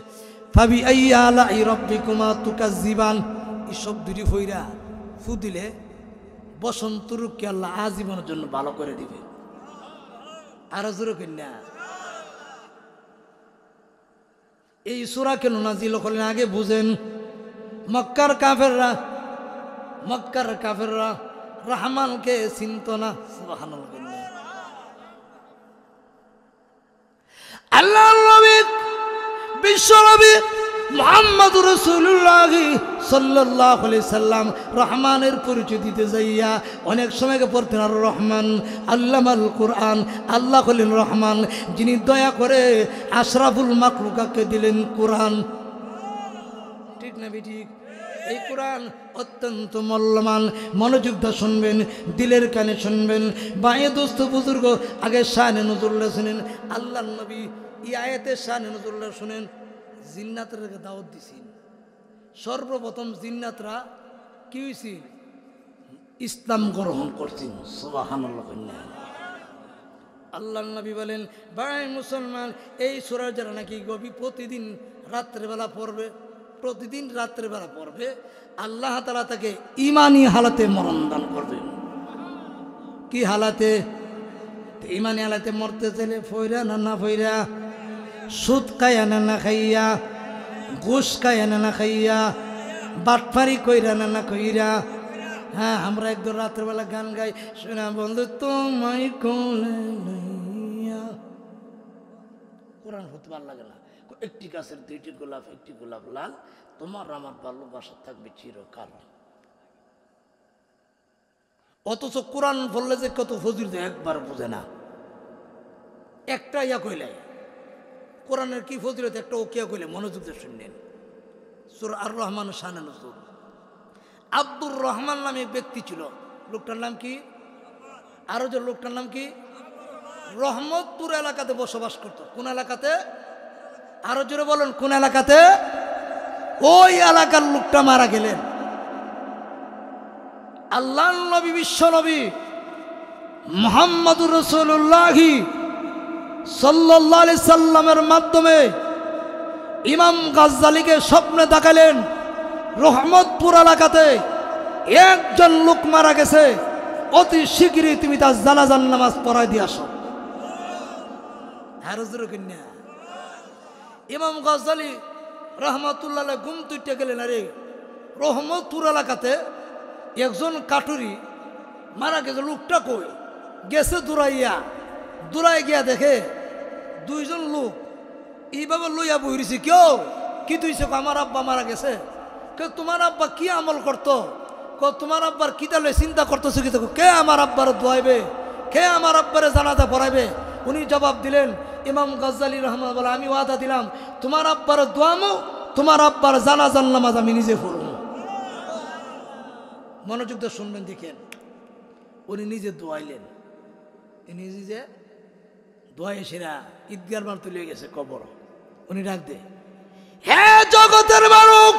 Speaker 1: ফাবি আইয়া আলাই রাব্বিকুমা তুকাজ্জিবান, এই শব্দটি ফইরা ফু দিলে বসন্ত রূপকে আল্লাহ আজীবনের জন্য ভালো করে দিবে। আরো জোরে কন্যা। এই সূরা কেন নাজিল হলেন আগে বুঝেন। মক্কার কাফেররা রহমানকে চিনত না। সুবহানাল্লাহ। আল্লাহর নবী বিশ্বনবী মুহাম্মদুর রাসূলুল্লাহ সাল্লাল্লাহু আলাইহি সাল্লাম রহমানের পরিচয় দিতে যাইয়া অনেক সময় পড়তেন আর রহমান আল্লামাল কোরআন। আল্লাহ হলেন রহমান, যিনি দয়া করে আশরাফুল মাখলুকাতকে দিলেন কোরআন। ঠিক না ঠিক? এই কোরআন অত্যন্ত মূল্যবান। মনোযোগ দিয়ে শুনবেন, দিলের কানে শুনবেন। বায়ে দোস্ত বুজুর্গ আগে শানে নজরুল্লাহ শুনেন। আল্লাহর নবী এই আয়াতের শানে নজরুল্লাহ শুনেন। জিন্নাতরা দাওয়াত দিছেন। সর্বপ্রথম জিন্নাতরা কি হয়েছে? ইসলাম গ্রহণ করছেন। সুবহানাল্লাহ। আল্লাহর নবী বলেন, ভাই মুসলমান, এই সূরা যারা নাকি প্রতিদিন রাত্রেবেলা পড়বে, আল্লাহ তাআলা তাকে ঈমানি হালাতে মরণ দান করবেন। কি হালাতে? ঈমানি হালাতে মরতে চাইলে ফইরা না ফইরা, সুদ খাইয়া না খাইয়া, ঘুষ খাইয়া না খাইয়া, বাটফারি কইরা না কইরা। হ্যাঁ, আমরা একদম রাত্রেবেলা গান গাই, শোনা বন্ধু তোমায় কোলে লইয়া। কোরআন হতে ভালো লাগে না। একটি গাছের দুইটি গোলাপ, একটি গোলাপ লাল, তোমার আমার ভালোবাসা থাকবে চিরকাল। অথচ কোরআন বললে যে কত ফজিলত একবার বোঝে না। একটা ইয়া কইলে কোরআনের কি ফজিলত একটা ওকিয়া কইলে মনোযোগ দিয়ে শুনলেন। সূরা আর রহমান শানে নজরুল। আব্দুর রহমান নামে এক ব্যক্তি ছিল। লোকটার নাম কি? আরো যে লোকটার নাম কি? রহমতপুর এলাকাতে বসবাস করত। কোন এলাকাতে? আরো জোরে বলেন, কোন এলাকাতে? ওই এলাকার লোকটা মারা গেলেন। আল্লাহর নবী বিশ্ব নবী মুহাম্মদুর রাসূলুল্লাহ সাল্লাল্লাহু আলাইহি সাল্লামের মাধ্যমে ইমাম গাজ্জালীকে স্বপ্নে দেখালেন, রহমতপুর এলাকাতে একজন লোক মারা গেছে, অতি শীঘ্রই তুমি তার জানাজার নামাজ পড়ায় দিয়ে আসো। ইমাম গাজ্জালী রহমতুল্লাহ ঘুম তুইতে গেলেন। আরে রহমতপুর এলাকাতে একজন কাটুরি মারা গেছে, লোকটা কই গেছে? দূরাই গিয়া দেখে দুইজন লোক এইভাবে লইয়া বহিরেছে। কেউ কি তুইছে? আমার আব্বা মারা গেছে। কেউ তোমার আব্বা কি আমল করতো? তোমার আব্বার কি তাহলে চিন্তা করতেছে? কি কে আমার আব্বার দোয়াইবে? কে আমার আব্বারে জানাজা পড়াইবে? উনি জবাব দিলেন, ইমাম গাজ্জালী রহমান বলে, আমি ওয়াদা দিলাম তোমার আব্বার দোয়ামো, তোমার আব্বার জানাজার নামাজ আমি নিজে পড়ব। মনোযোগ দিয়ে শুনবেন, দেখেন। উনি নিজে দোয়াইলেন, নিজে দোয়াই সেরা ঈদগার বার তুলে গেছে কবর। উনি ডাক দে, হে জগতের মানুষ,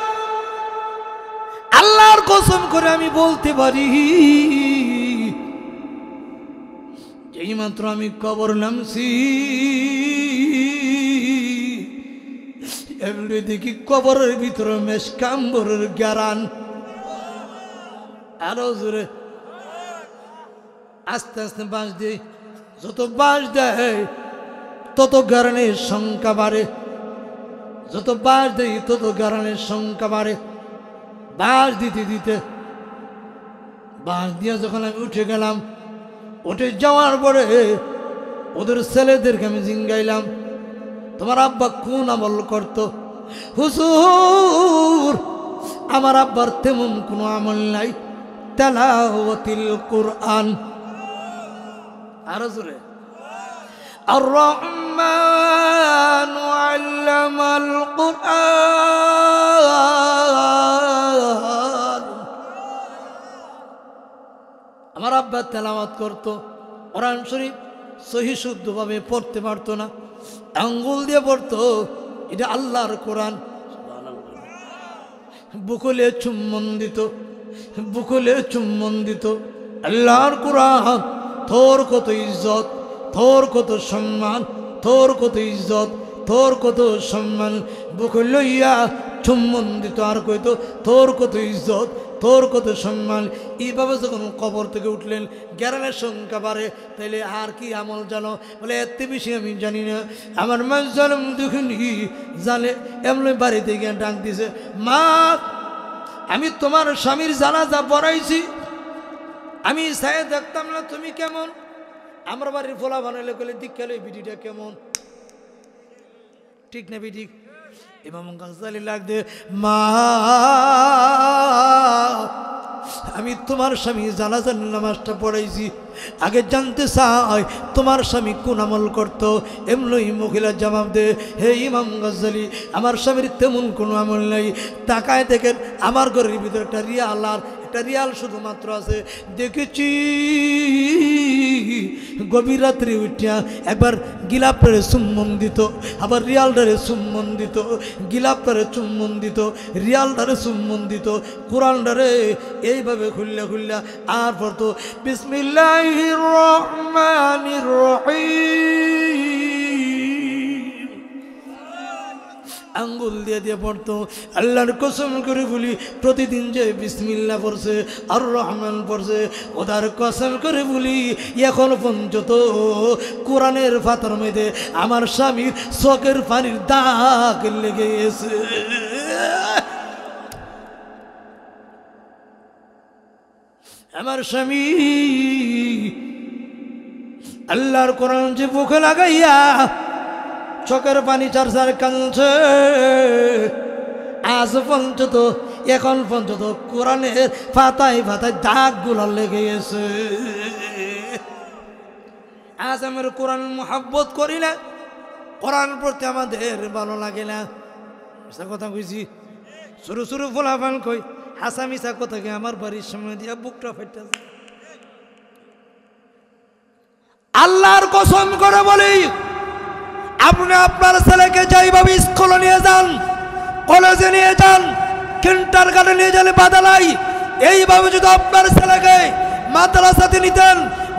Speaker 1: আল্লাহর কসম করে আমি বলতে পারি, যেই মাত্র আমি কবর নামছি, এমনি দেখি কবরের ভিতরে মেশকাম্বরের গ্যারান। আরো জোরে, আস্তে আস্তে বাঁশ দিয়ে, যত বাঁশ দেয় তত গ্যারানের সংখ্যা বাড়ে, যত বাঁশ দেয় তত গ্যারানের সংখ্যা বাড়ে। বাঁশ দিতে দিতে বাঁশ দিয়ে যখন আমি উঠে গেলাম, উঠে যাওয়ার পরে ওদের ছেলেদেরকে আমি জিঙ্গাইলাম, তোমার আব্বা কোন আমল করতো? হুজুর, আমার আব্বার তেমন কোনো আমল নাই, তেলাওয়াতিল কুরআন। আরো জোরে, আর রহমান আল্লামাল কুরআন। আমার আব্বা বা তেলাওয়াত করতো, কোরআন শরীফ সহি শুদ্ধভাবে পড়তে পারতো না, আঙ্গুল দিয়ে পড়তো। এটা আল্লাহর কোরআন। বুকুলে চুম্বন দিত, বুকুলে চুম্বন দিত। আল্লাহর কোরআন, তোর কত ইজ্জত, তোর কত সম্মান, তোর কত ইজ্জত, তোর কত সম্মান। বুকুল লইয়া চুম্বন দিত আর কইতো তোর কত ইজ্জত, তোর কত সম্মান। এইভাবে যখন কবর থেকে উঠলেন, গ্যারানের সংখ্যা বাড়ে, তাইলে আর কি আমল জানো? বলে এত বেশি আমি জানি না, আমার মা জানম দেখিনি জানে। এমনি বাড়িতে গিয়ে ডাক দিছে, মা আমি তোমার স্বামীর জানাজা পড়াইছি, আমি সায়ে দেখতাম না তুমি কেমন। আমার বাড়ির ফোলা বানাইলে কইলে দীক্ষালে বিটিটা কেমন, ঠিক না বিটি? ইমাম গাজ্জালী লাগবে, মা আমি তোমার স্বামী জানাজার নামাজটা পড়াইছি, আগে জানতে চাই তোমার স্বামী কোন আমল করত। এমনই মহিলা জবাব দে, হে ইমাম গাজ্জালী আমার স্বামীর তেমন কোনো আমল নেই। তাকায় দেখেন আমার ঘরের ভিতরে একটা রিয়াল, আর একটা রিয়াল শুধুমাত্র আছে। দেখেছি গভীর রাত্রে উঠিয়া একবার গিলাপটারে চুম্বন দিত, আবার রিয়ালটারে চুম্বন দিত, গিলাপটারে চুম্বন দিত, রিয়ালটারে চুম্বন দিত, কোরআনটারে এইভাবে খুললা খুললা আর পড়তো বিসমিল্লাহির রহমানির রহিম, আঙ্গুল দিয়ে দিয়ে পড়তো। আল্লাহর কসম করে বলি, প্রতিদিন যে বিসমিল্লাহ পড়ছে আর রহমান পড়ছে, ওদার কসম করে বলি এখন পর্যন্ত কোরআনের পাতার মধ্যে আমার স্বামীর চোখের পানির দাগ লেগে গেছে। আমার স্বামী আল্লাহর কোরআন যে বুকে লাগাইয়া চোখের পানি চার চার কাঁদছে, আজ পর্যন্ত এখন পর্যন্ত কোরআনের পাতায় পাতায় দাগগুলো লেগে গেছে। আজ আমার কোরআন মোহাব্বত করি না, কোরআন পড়তে আমাদের ভালো লাগে না। কথা কইছি, শুরু শুরু ফোলাফান কই হাসা মিশা কথাকে আমার বাড়ির সামনে দিয়া বুকটা ফেটেছে। আল্লাহর কসম করে বলি, আপনি আপনার ছেলেকে যেইভাবে স্কুলে নিয়ে যান, কলেজে নিয়ে যান, কিন্টার গার্ডে নিয়ে যান, বাধা নাই। এইভাবে যদি আপনার ছেলেকে মাদ্রাসাতে নিতেন,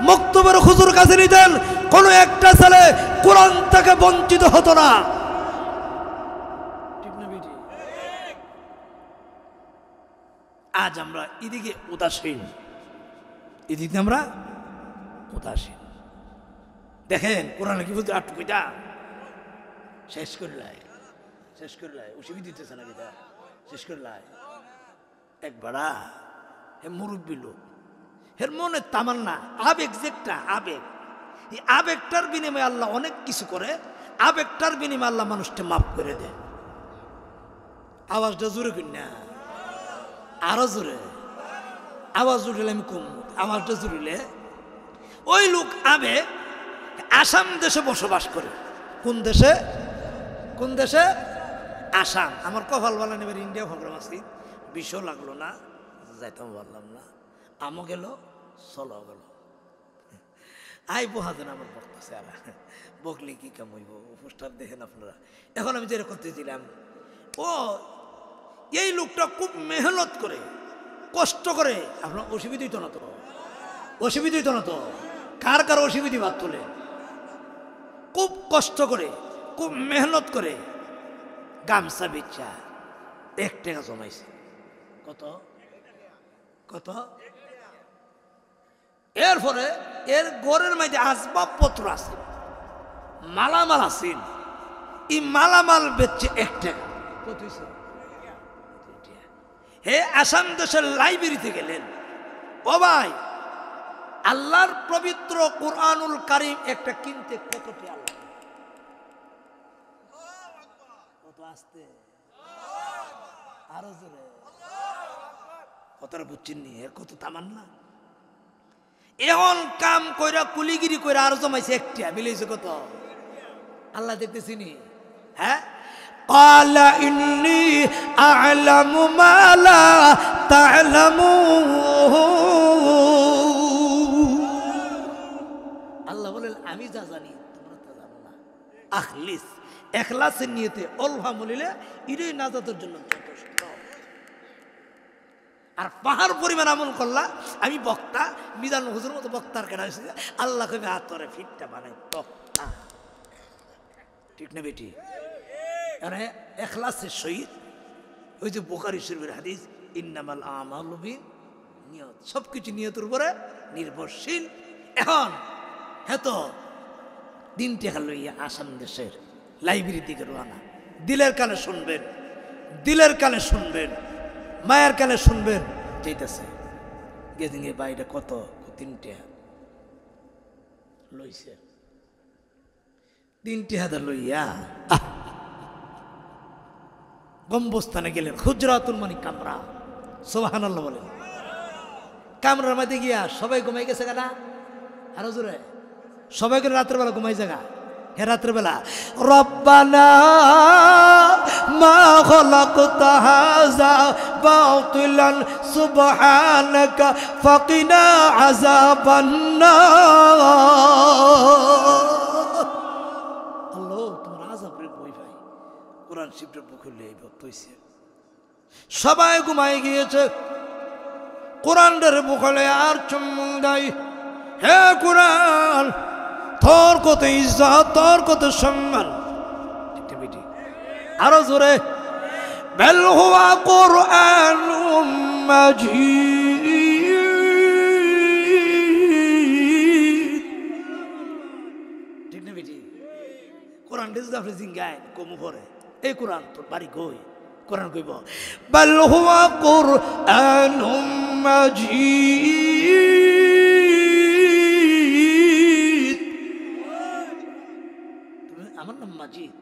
Speaker 1: মক্তবের হুজুর কাছে নিতেন, কোনো একটা ছেলে কোরআন থেকে বঞ্চিত হতো না। আজ আমরা এদিকে উদাসীন, এদিকে আমরা উদাসীন। দেখেন কোরআনে কি বলতে, আটকুইটা শেষ করলাই, শেষ করলাই, অসুবিধা দিতেছে না কিতা, শেষ করলাই। এক বাড়া হে মুরব্বী লোক, এর মনে তামান্না, আবেগ, যেটা আবেগ, এই আবেগটার বিনিময়ে আল্লাহ অনেক কিছু করে। আবেগটার বিনিময়ে আল্লাহ মানুষকে মাফ করে দেয়। আওয়াজটা জোরে করি না, আরো জোরে আওয়াজ উঠলে আমি কম, আওয়াজটা জুড়িলে ওই লোক আবেগ আসাম দেশে বসবাস করে। কোন দেশে? কোন দেশে? আসাম। আমার কপাল বালা নেবার ইন্ডিয়া প্রোগ্রাম আছে, বিষও লাগলো না, যাইতাম পারলাম না, আমও গেল, চলো গেল। আই বহাদেন আমার বক্তাছে, আর বকলি কি কাম হইব, পোস্টার দেখেন আপনারা। এখন আমি যেটা করতেছিলাম, ও এই লোকটা খুব মেহনত করে, কষ্ট করে। আপনার অসুবিধা হইতো না তো? অসুবিধা হইতো না তো? কার কার অসুবিধা বাদ তোলে? খুব কষ্ট করে, খুব মেহনত করে গামছা বেচা 1 টাকা জমাইছে। কত? কত? এরপরে এর ঘরের মধ্যে আসবাবপত্র আছে, মালামাল আছে, এই মালামাল বেচছে 1 টাকা। কত হয়েছে? হে আসাম দেশের লাইব্রেরিতে গেলেন, ও ভাই আল্লাহর পবিত্র কুরআনুল কারীম একটা কিনতে কত টাকা লাগে? কত? আসতে আরো জোরে, কথাটা বুঝছেন নি? এর কত তামান্না। এখন কাম কইরা কুলিগিরি কইরা আরো জমাইছে 1 টাকা, মিলেছে কত? আল্লাহ দেখতেছি নি? হ্যাঁ, قال إني أعلم ما لا تعلمون। আমি যা জানি তোমরা তা জানো না। আখলিস, এখলাসের নিয়তে অলহা মলিলে ইরে নাজাতের জন্য যথেষ্ট। আর পাহাড় পরিমাণ আমল করলা, আমি বক্তা মিজান হুজুর মতো বক্তার কেনা হয়েছে, আল্লাহ কবে হাতরে ফিটটা বানাই বক্তা, ঠিক না বেটি? মানে এখলাসের সহিত ওই যে বুখারী শরীফের হাদিস, ইন্নামাল আমালু বিন্নিয়াত, সবকিছু নিয়তের উপরে নির্ভরশীল। এখন হ্যাঁ তো দিন টেকা লইয়া আসাম দেশের লাইব্রেরি দিকে রওনা, দিলের কানে শুনবেন, দিলের কানে শুনবেন, মায়ের কানে শুনবেন, যেতেছে গেদিনে বাইরে কত 3 লইছে, 3 লইয়া গম্বস্থানে গেলেন, হুজরাতুল মানে কামরা, সুবহানাল্লাহ বলেন। কামরার মধ্যে গিয়া সবাই ঘুমাই গেছে না, আরো জোরে সবাই করে রাত্রেবেলা ঘুমাই জায়গা, হে রাত্রেবেলা রব্বানা মা খালাকতা হাযা বাতিলান সুবহানাকা ফাকিনা আযাবান নার। আল্লাহ তোমার আযাবের ভয় ভাই, কোরআন শরীফের বুক খুললে এই ভক্ত হইছে, সবাই ঘুমাই গিয়েছে, কোরআনের বুক খুলে আর চুম্বন দেয়, হে কোরআন তোর কত ইজ্জত, তোর কত সম্মান, আরো জোরে বেল হুয়া কুরআনুম মাজিদ, ঠিক না বেটি? কোরআন দিস আপনি জিঙ্গায় কমু পড়ে, এই কোরআন তোর বাড়ি কই? কোরআন কইব বেল হুয়া কুরআনুম মাজিদ, আমার নাম মাজিদ,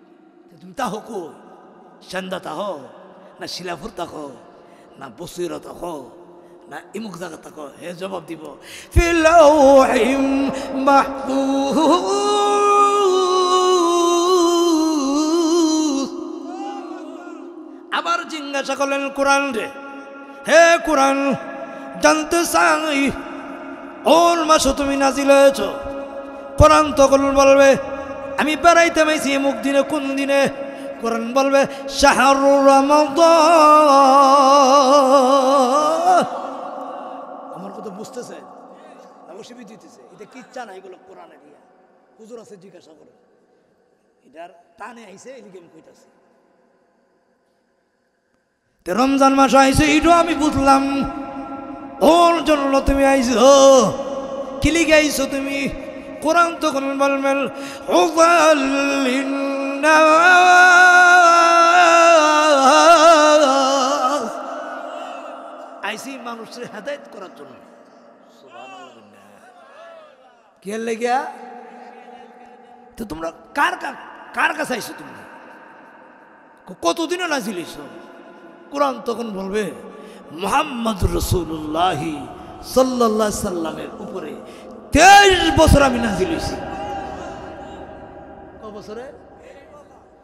Speaker 1: তুমি তাহো কই? সন্ধ্যা তাহো না শিলাপুর তাকো না বসির তাকো না ইমুক জায়গা তাকো? হে জবাব দিব ফিল লাওহিম মাহফুজ। আবার জিজ্ঞাসা করলেন কোরআন রে, হে কোরআন জানতে চাই কোন মাসে তুমি নাজিল হয়েছ? কোরআন তখন বলবে আমি বেড়াইতে মাইছি এমুক দিনে, কোন দিনে? কোরআন বলবে শাহরুর রমাদান। আমার কথা বুঝতেছে? অবশ্যই দিতেছে, এটা কি চান এগুলো কোরআনে দিয়া হুজুর আছে জিজ্ঞাসা করে, এটার টানে আইছে এদিকে আমি কইতাছি। রমজান মাস আইছে এটাও আমি বুঝলাম, ওর জন্য তুমি আইছো, কি লিগে আইছো তুমি? কোরআন তখন বলবেন আইসি মানুষের হেদায়েত করার জন্য। কি লেগিয়া তো তোমরা কার কাছে আইছো? তুমি কতদিনও নাজিল হইছো? কোরআন তখন বলবে মুহাম্মদ রাসূলুল্লাহ সাল্লাল্লাহু আলাইহি সাল্লামের উপরে 23 বছর আমি নাজিল হইছি। কত বছরে?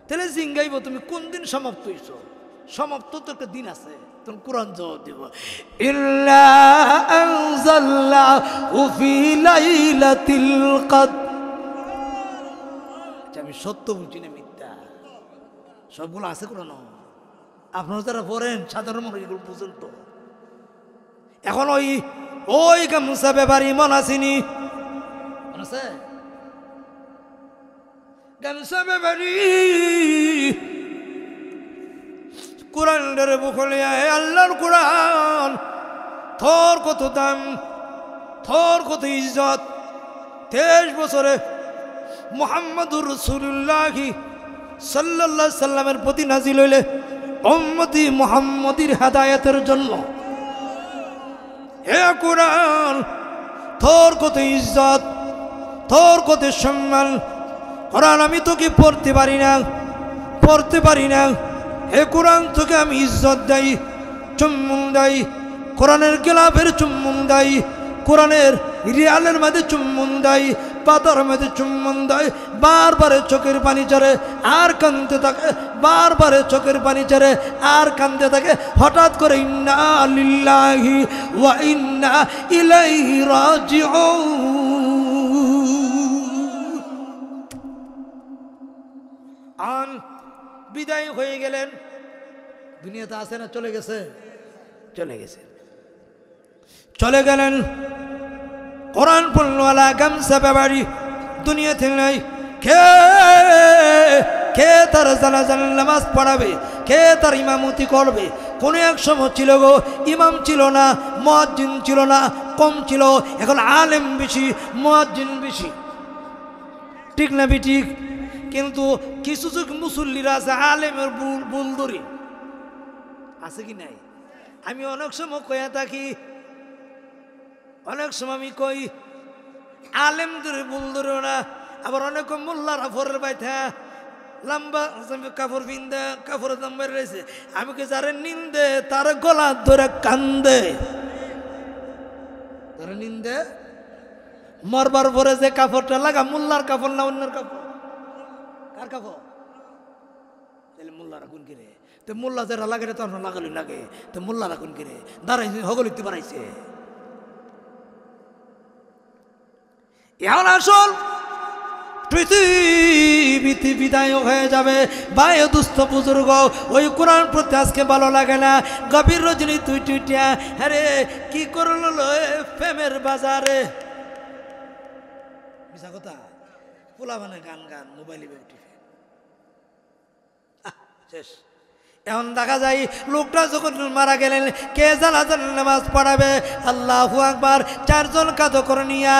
Speaker 1: তাহলে জিঙ্গাইব তুমি কোন দিন সমাপ্ত হইছো? সমাপ্ত তো একটা দিন আছে, তখন কোরআন জবাব দিব ইল্লা আনজালনাহু ফি লাইলাতিল কদর। আমি সত্য বলছি না মিথ্যা, সবগুলো আছে কোরআন। আপনারা যারা পড়েন সাধারণ মানুষ এগুলো বুঝেন তো। এখন ওই গামছা ব্যাপারী মন আসেনি, মনে আছে? গামছা ব্যাপারী কোরআন ধরে বুকলে আল্লাহর কোরআন, তোর কত দাম, তোর কত ইজ্জত। 23 বছরে মুহাম্মদুর রাসূলুল্লাহ সাল্লাল্লাহু আলাইহি সাল্লামের প্রতি নাজিল হইলে উম্মতি মুহাম্মদীর হেদায়েতের জন্য। হে কোরআন তোর কত ইজ্জত, তোর কত সম্মান। কোরআন আমি তোকে পড়তে পারি না, পড়তে পারি না। হে কোরআন তোকে আমি ইজ্জত দেই, চুম্বন দেই, কোরআনের গেলাফের চুম্বন দেই, কোরআনের রিয়ালের মধ্যে চুম্বন দেই, পাতার মধ্যে চুম্বন দেয়। বারবারে চোখের পানি চড়ে আর কাঁদতে থাকে, বারবারে চোখের পানি চড়ে আর কাঁদতে থাকে। হঠাৎ করে ইন্না লিল্লাহি ওয়া ইন্না ইলাইহি রাজিউন। আন বিদায় হয়ে গেলেন। দুনিয়াতে আছে না চলে গেছে? চলে গেছে, চলে গেলেন। কোরআন পড়লওয়ালা গামছা ব্যাপারী দুনিয়াতে নাই। কে কে তার জানাজার নামাজ পড়াবে? কে তার ইমামতি করবে? কোন এক সময় ছিল গো ইমাম ছিল না, মুয়াজ্জিন ছিল না, কম ছিল। এখন আলেম বেশি, মুয়াজ্জিন বেশি, ঠিক না ঠিক? কিন্তু কিছু মুসল্লিরা আছে আলেমের বুল ধরি, আছে কি নাই? আমি অনেক সময় কয়ে থাকি, অনেক সময় আমি কই আলেমদের ভুল ধরেও না। আবার অনেক মোল্লারা ফরের বাইথা লম্বা কাপড় পিন্দে কাপড়ের দাম বেড়ে রয়েছে, আমি কে যারে নিন্দে তার গলা ধরে কান্দে, তারা নিন্দে। মরবার পরে যে কাপড়টা লাগা মোল্লার কাপড় না অন্যের কাপড়? কার কাপড়? তাহলে মোল্লারা কোন কিরে? তো মোল্লা যারা লাগে তো লাগালি লাগে, তো মোল্লারা কোন কিরে? দাঁড়াইছে হগলিতে বাড়াইছে। এখন আসল পৃথিবীতে বিদায় হয়ে যাবে। বায়ু দুস্থ বুজুর্গ, ওই কোরআন পড়তে আজকে ভালো লাগে না। গভীর রজনী তুই টুইটিয়া আরে কি করলো প্রেমের বাজারে, মিশা কথা পোলা মানে গান গান মোবাইলে টিপে শেষ। এখন দেখা যায় লোকটা যখন মারা গেলেন, কে জানাজার নামাজ পড়াবে? আল্লাহু আকবার। চারজন কাঁধ করে নিয়ে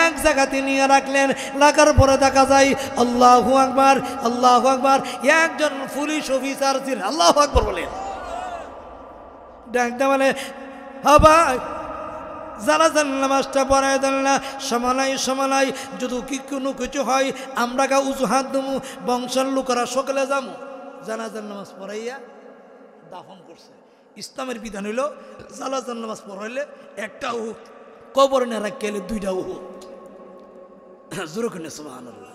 Speaker 1: এক জায়গাতে নিয়ে রাখলেন। রাখার পরে দেখা যায় আল্লাহু আকবার, আল্লাহু আকবার। একজন পুলিশ অফিসার ছিলেন, আল্লাহু আকবার বলেন, ডাকতে বলে ভাই জানাজার নামাজটা পড়াই দেন না। সমানাই যদি কি কোনো কিছু হয় আমরা গা উঁচু হাত দেবো, বংশের লোকেরা সকালে যাবো। জানাজার নামাজ পড়াইয়া দাফন করছে। ইসলামের বিধান হইল জানাজার নামাজ পড়াইলে একটা উহুদ, কবরে না রাখলে দুইটা উহুদ। জোরে করে সুবহানাল্লাহ।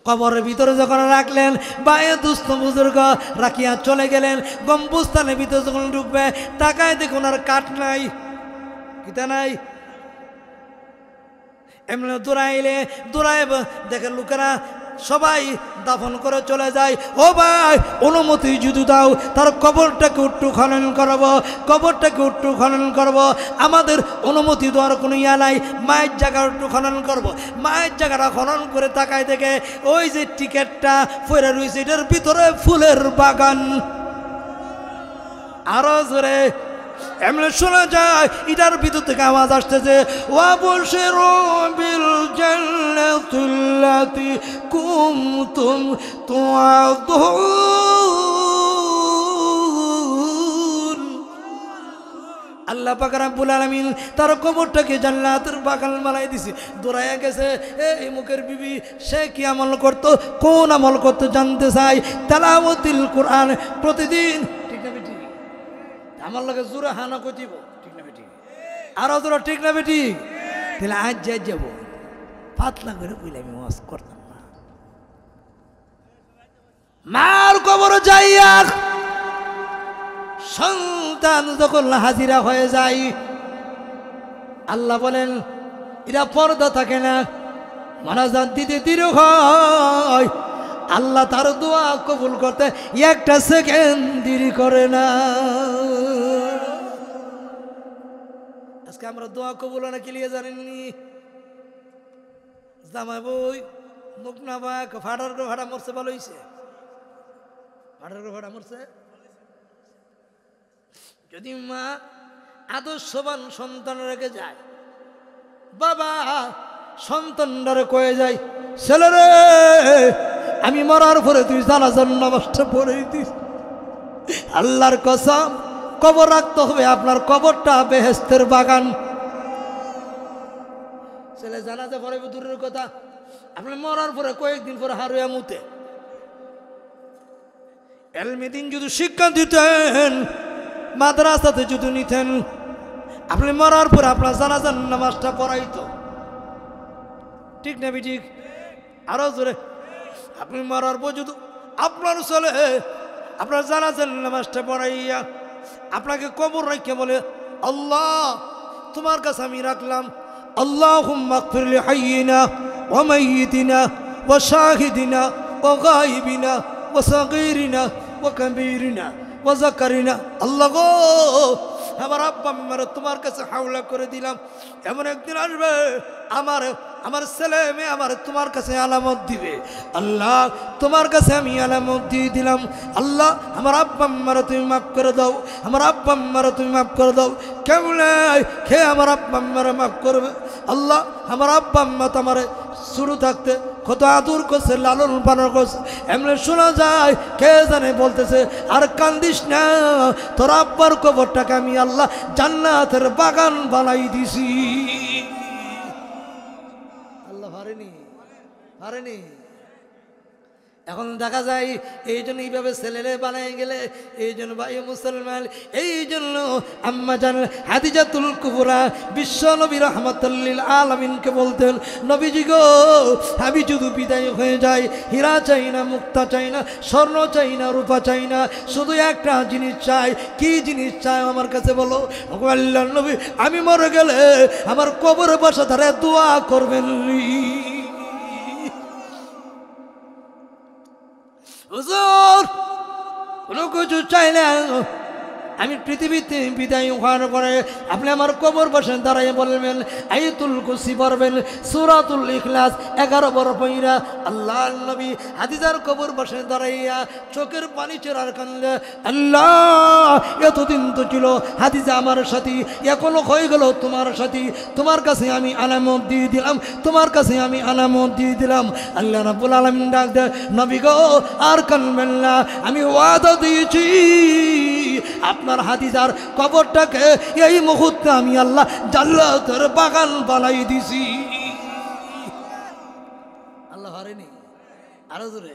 Speaker 1: কবরের ভিতরে যখন রাখলেন, বায়ে দুস্থ বুজুর্গ রাখিয়া চলে গেলেন। গম্বুস্থানের ভিতরে যখন ঢুকবে তাকায় দেখুন আর কাঠ নাই, কিতা নাই। এমনি দৌড়ায় দেখে লোকেরা সবাই দাফন করে চলে যায়। ও ভাই অনুমতি যদি দাও তার কবরটাকে একটু খনন করবো, কবরটাকে একটু খনন করবো। আমাদের অনুমতি দেওয়ার কোনো ইয়া নাই, মায়ের জায়গা একটু খনন করবো। মায়ের জায়গাটা খনন করে তাকায় দেখে ওই যে টিকেটটা পড়ে রয়েছে এটার ভিতরে ফুলের বাগান। আরো জোরে এমনি শোনা যায় এটার ভিতর থেকে আওয়াজ আসতেছে, ওয়াবশিরু বিল জান্নাতিল্লাতী কুনতুম তুআদুন। আল্লাহ পাক রব্বুল আলামিন তার কবরটাকে জান্নাতের বাগান বানাই দিছে। দৌড়াইয়া গেছে এই মুখের বিবি, সে কি আমল করত, কোন আমল করতে জানতে চাই। তেলাওয়াতুল কোরআন প্রতিদিন, ঠিক না বেটি? আমার লগে জোরে হানা কইব, ঠিক না বেটি? আরো জোরে, ঠিক না বেটি? তাহলে আজ যাই যাব পাতলা করে কইলে আমি ওয়াজ করতাম না। মার কবর যাইয়া সন্তান যখন হাজিরা হয়ে যায়, আল্লাহ বলেন এরা পর্দা থাকে না, মানাজাত দিতে দৃঢ় হয়। আল্লাহ তার দোয়া কবুল করতে একটা সেকেন্ড দেরি করে না। আজকে আমরা দোয়া কবুল না কি লিয়ে জানেননি? জামাই বই মুখ না বাক ফাটার করে ভাড়া মরছে, ভালো হয়েছে ফাটার করে ভাড়া মরছে। যদি মা আদর্শবান সন্তান রেখে যায়, বাবা সন্তানটারে কয়ে যায় ছেলেরে আমি মরার পরে তুই জানাজার নামাজটা পড়ে দিস। আল্লাহর কসম কবর রাখতে হবে, আপনার কবরটা বেহেশতের বাগান। ছেলে জানাজা পড়ে দূরের কথা, আপনি মরার পরে কয়েকদিন পরে হারুয়া মুতে। এলমেদিন যদি শিক্ষা দিতেন, মাদ্রাসাতে যদি নিতেন, আপনি মরার পরে আপনার জানাজার নামাজটা পড়াইতো, ঠিক না ঠিক? আরো জোরে, আপনি মরার পর যদি আপনার ছেলে আপনার জানাজার নামাজটা পড়াইয়া আপনাকে কবর রাখিয়া বলে আল্লাহ তোমার কাছে আমি রাখলাম, আল্লাহুম্মা গফির লি হাইয়িনা ওয়া মাইয়িতিনা ওয়া শাহিদিনা وغائبنا وصغيرنا وكبيرنا وذكرنا আল্লাহ গো আমার আব্বা আম্মার তোমার কাছে হাওলা করে দিলাম এমন একদিন আসবে আমার ছেলে মেয়ে আমার তোমার কাছে আলামত দিবে আল্লাহ তোমার কাছে আমি আলামত দিয়ে দিলাম আল্লাহ আমার আব্বা আম্মারে তুমি মাফ করে দাও আমার আব্বা আম্মারে তুমি মাফ করে দাও কেমনে খেয়ে আমার আব্বা আম্মারে মাফ করবে আল্লাহ আমার আব্বা আম্মা তো আমার শুরু থাকতে কত আদর করছে লালন পালন করছে এমনি শোনা যায় কে জানে বলতেছে আর কান্দিস না তোর আব্বার কবরটাকে আমি আল্লাহ জান্নাতের বাগান বানাই দিছি আল্লাহ পারেনি এখন দেখা যায় এই জন্য এইভাবে ছেলেরে বানাই গেলে এই জন্য ভাই মুসলমান এই জন্য আম্মা জান হাদিজাতুল কুবরা বিশ্ব নবী রাহমাতুল লিল আলামিনকে বলতেন নবীজি গো আমি যদি বিদায় হয়ে যাই হীরা চাই না মুক্তা চাই না স্বর্ণ চাই না রূপা চাই না শুধু একটা জিনিস চাই কি জিনিস চাই আমার কাছে বলো আল্লাহর নবী আমি মরে গেলে আমার কবরে বসে ধরে দোয়া করবেন হুজুর কোনো কিছু চাই না আমি পৃথিবীতে বিদায় হওয়ার পরে আপনি আমার কবর বসে দাঁড়াইয়ে বলবেন আয়াতুল কুরসি পড়বেন সূরাতুল ইখলাস 11 বার পড়া আল্লাহর নবী হাদিজার কবর বসে দাঁড়াইয়া চোখের পানি ছেড়ার কান্দে আল্লাহ এতদিন তো ছিল হাদিজা আমার সাথী এখনো হয়ে গেল তোমার সাথী তোমার কাছে আমি আলামত দিয়ে দিলাম তোমার কাছে আমি আলামত দিয়ে দিলাম আল্লাহ রাব্বুল আলামিন ডাক দেয় নবী গো আর কাঁদবেন না আমি ওয়াদা দিয়েছি আপনার হাদিজার কবরটাকে এই মুহূর্তে আমি আল্লাহ জান্নাতের বাগান বানাই দিছি আল্লাহ হারেনি আরো জোরে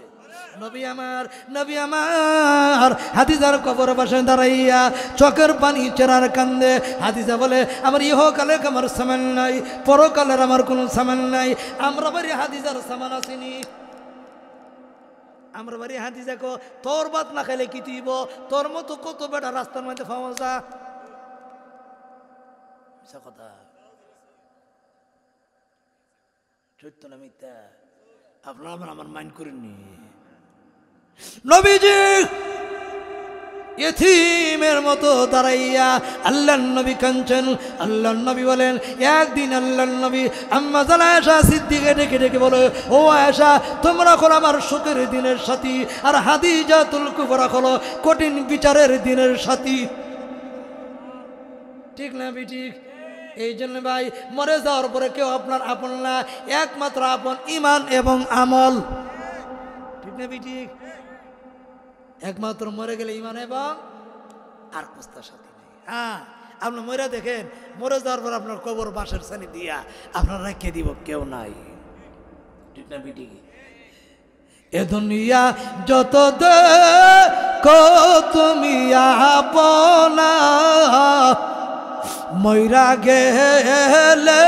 Speaker 1: নবী আমার হাদিজার কবর বসে দাঁড়াইয়া চোখের পানি চেরার কান্দে হাদিজা বলে আমার ইহকালে আমার সামান নাই পরকালের আমার কোনো সামান নাই আমরা বাড়ি হাদিজার সামান আসেনি আমরা বাড়ি হাদিজা কো তোর বাত না খাইলে কি দিব তোর মতো কত বেটা রাস্তার মধ্যে পাওয়া যা কথা সত্য না মিথ্যা আপনারা আমার মাইন্ড করেননি নবীজি ইতিমের মতো দাঁড়াইয়া আল্লাহর নবী কাঁদছেন আল্লাহর নবী বলেন একদিন আল্লাহর নবী আম্মা জান আয়েশা সিদ্দিকা ডেকে বলে ও আয়েশা তোমরা হলো আমার সুখের দিনের সাথী আর হাদিজাতুল কুবরা হলো কঠিন বিচারের দিনের সাথী ঠিক না ঠিক এই জন্য ভাই মরে যাওয়ার পরে কেউ আপনার আপন না একমাত্র আপন ঈমান এবং আমল ঠিক না ঠিক একমাত্র মরে গেলে ঈমান এবং আর কুস্তার সাথে নেই হ্যাঁ আপনি মরে দেখেন মরে যাওয়ার পর আপনার কবর বাঁশের ছানি দিয়া আপনার রেখে দিব কেউ নাই ঠিক না ঠিক এ দুনিয়া যত দেখো তুমি আপনা মইরা গেলে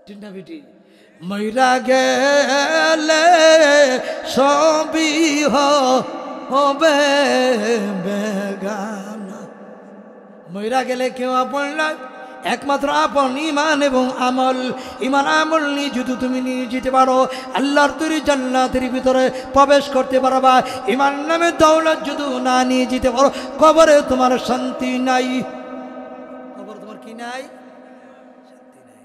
Speaker 1: ঠিক না বিটি মইরা গেলে সবই হবে বেগানা মইরা গেলে কেউ আপন না একমাত্র আপন ঈমান এবং আমল ঈমান আমল নিয়ে যদি তুমি নিয়ে যেতে পারো আল্লাহর তৈরি জান্নাতের ভিতরে প্রবেশ করতে পারবা ঈমান নামে দৌলত যদি না নিয়ে যেতে পারো কবরে তোমার শান্তি নাই কবর তোমার কি নাই শান্তি নাই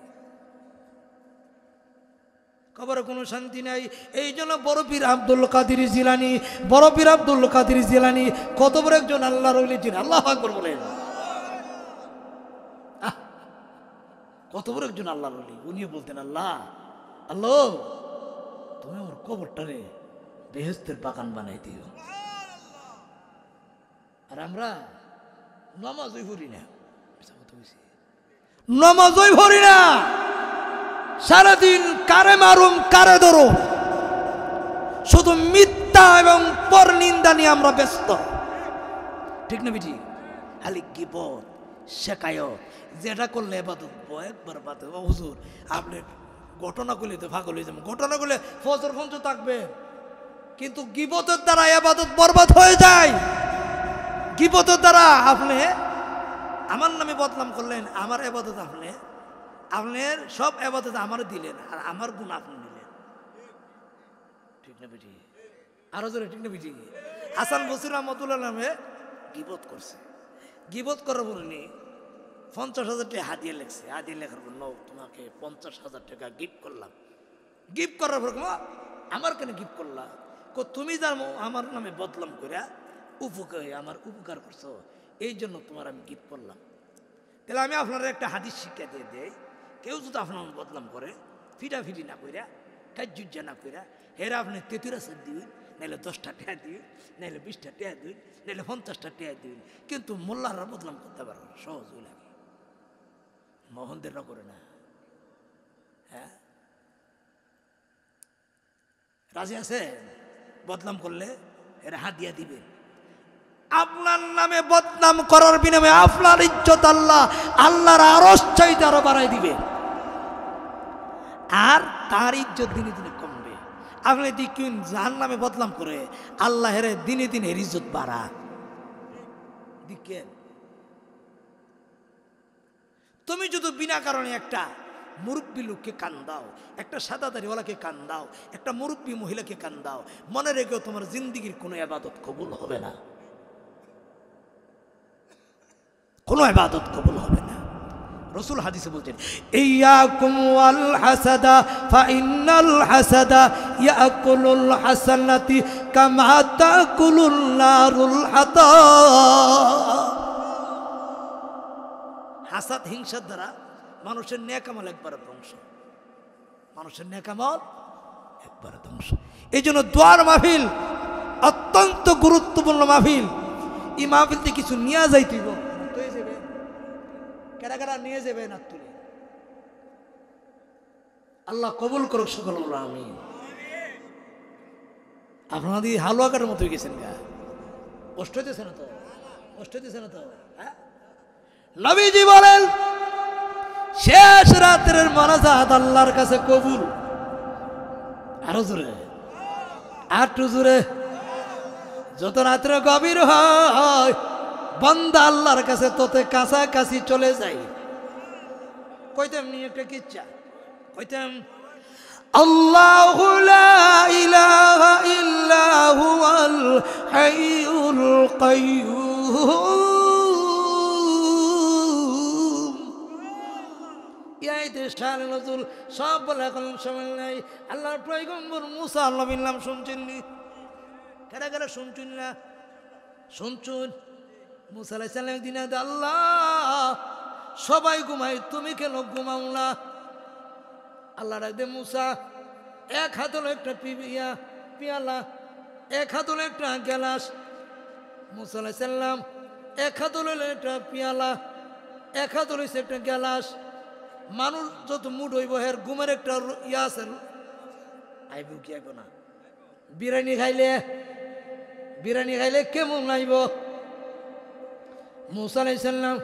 Speaker 1: কবরে কোনো শান্তি নাই এই জন্য বড় পীর আব্দুল কাদের জিলানী কত বড় একজন আল্লাহর ওলি ছিলেন আল্লাহু আকবার বলেন কত বড় একজন আল্লাহর ওলি উনিও বলতেন আল্লাহ তুমি আমার কবরটারে বেহেশতের বাগান বানাই দিও আর আমরা নামাজই পড়ি না সারাদিন কারে মারুম কারে ধরো শুধু মিথ্যা এবং পরনিন্দা নিয়ে আমরা ব্যস্ত ঠিক না বিটি খালি গীবত শেখায়ত যেটা করলে এবাদত একবার বাদ হুজুর আপনি ঘটনা করলে তো ফাগল হয়ে যাবেন ঘটনা করলে ফজর ফঞ্চ থাকবে কিন্তু গীবতের দ্বারা এবাদত বরবাদ হয়ে যায় গীবতের দ্বারা আপনি আমার নামে বদনাম করলেন আমার এবাদত আপনি আপনার সব এবাদত আমার দিলেন আর আমার গুণ আপনি নিলেন, ঠিক না বেটি? আরো জোরে ঠিক না বেটি? হাসান বসরি রহমতুল্লাহ নামে গিবত করছে, গিবত করার বলিনি 50,000 টাকা হাদিয়া লেখছে, হাদিয়া লেখার জন্য তোমাকে 50,000 টাকা গিফট করলাম। গিফট করার পর আমার কেন গিফট করলা? তুমি যার আমার নামে বদলাম করে আমার উপকার করছো, এই জন্য তোমার আমি গিফট করলাম। তাহলে আমি আপনার একটা হাদিস শিক্ষা দিয়ে দেই, কেউ যদি আপনার বদলাম করে ফিটাফিটি না কইরা কাজুজ্জা না কইরা হেরা আপনি 33 দিন, নাইলে 10টা টাকা দিন, নাইলে 20টা টাকা দিন, নাইলে 50টা টাকা দিন, কিন্তু মোল্লারা বদলাম করতে পারো সহজ হয়ে লাগে, মোহনদেররা করে না। হ্যাঁ, রাজি আছে? বদনাম করলে এরা হাদিয়া দিবেন। আপনার নামে বদনাম করার বিনিময়ে আপনার ইজ্জত আল্লাহর আরশ চাইতে আরো বাড়াই দিবে, আর তার ইজ্জত দিনে দিনে কমবে। আপনি দেখুন যার নামে বদনাম করে আল্লাহ হেরে দিনে দিনে এর ইজ্জত বাড়া দেখেন। তুমি যদি বিনা কারণে একটা মুরব্বী লোককে কান দাও, একটা সাদাদারিওয়ালাকে কান দাও, একটা মুরব্বী মহিলাকে কান দাও, মনে রেখেও তোমার জিন্দিগির কোনো ইবাদত কবুল হবে না, কোনো ইবাদত কবুল হবে না। রাসূল হাদিসে বলছেন, ইয়াকুম ওয়াল হাসাদা ফাইন্নাল হাসাদা ইয়াকুলুল হাসানাতি কামা তাকুলুন নারুল হাতাব। হাসাদ, হিংসার দ্বারা মানুষের নেক আমল একবারে ধ্বংস, মানুষের নেক আমল একবারে ধ্বংস। এই জন্য দোয়ার মাহফিল অত্যন্ত গুরুত্বপূর্ণ মাহফিল। এই মাহফিলতে কিছু নিয়ে যাইতেইব, কেডা কেডা নিয়ে যাবে না তুলে। আল্লাহ কবুল করুক সকল আমিন। আপনাদের হালুয়া কাটার মতো হয়ে গেছেন গা, কষ্ট হইতেছে না তো? কষ্ট হইতেছে না তো? হ্যাঁ, নবীজি বলেন শেষ রাতের মোনাজাত আল্লাহর কাছে কবুল। আরো জোরে, আরো জোরে। যত রাত্রে গভীর হয় বান্দা আল্লাহর কাছে ততে কাছাকাছি চলে যায়। কইতাম নি একটা কিচ্ছা, কইতাম আল্লাহু লা ইলাহা ইল্লা হুয়াল হাইয়ুল কাইয়্যুম। ইয়াইতে শানে নজুল সব বলে এখন সময় নাই। আল্লাহর পয়গম্বর মুসা আল্লাহর নাম শুনছেন নি? কেডা কেডা শুনছেন না? শুনছুন? মুসা আলাইহিস সালাম একদিন আল্লাহ সবাই ঘুমাই, তুমি কেন ঘুমাও না? আল্লাহ ডাকবে মুসা, এক হাত হলো একটা পিয়ালা, এক হাত হলো একটা গ্লাস। মুসা আলাইহিস সালাম এক হাত হলো একটা পিয়ালা, এক হাত হলো একটা গ্লাস। মানুষ যত মুড হইব হের ঘুমের একটা ইয়া আছে, আইব কি আইব না? বিরিয়ানি খাইলে কেমন আইব? মুসা আলাইহিস সালাম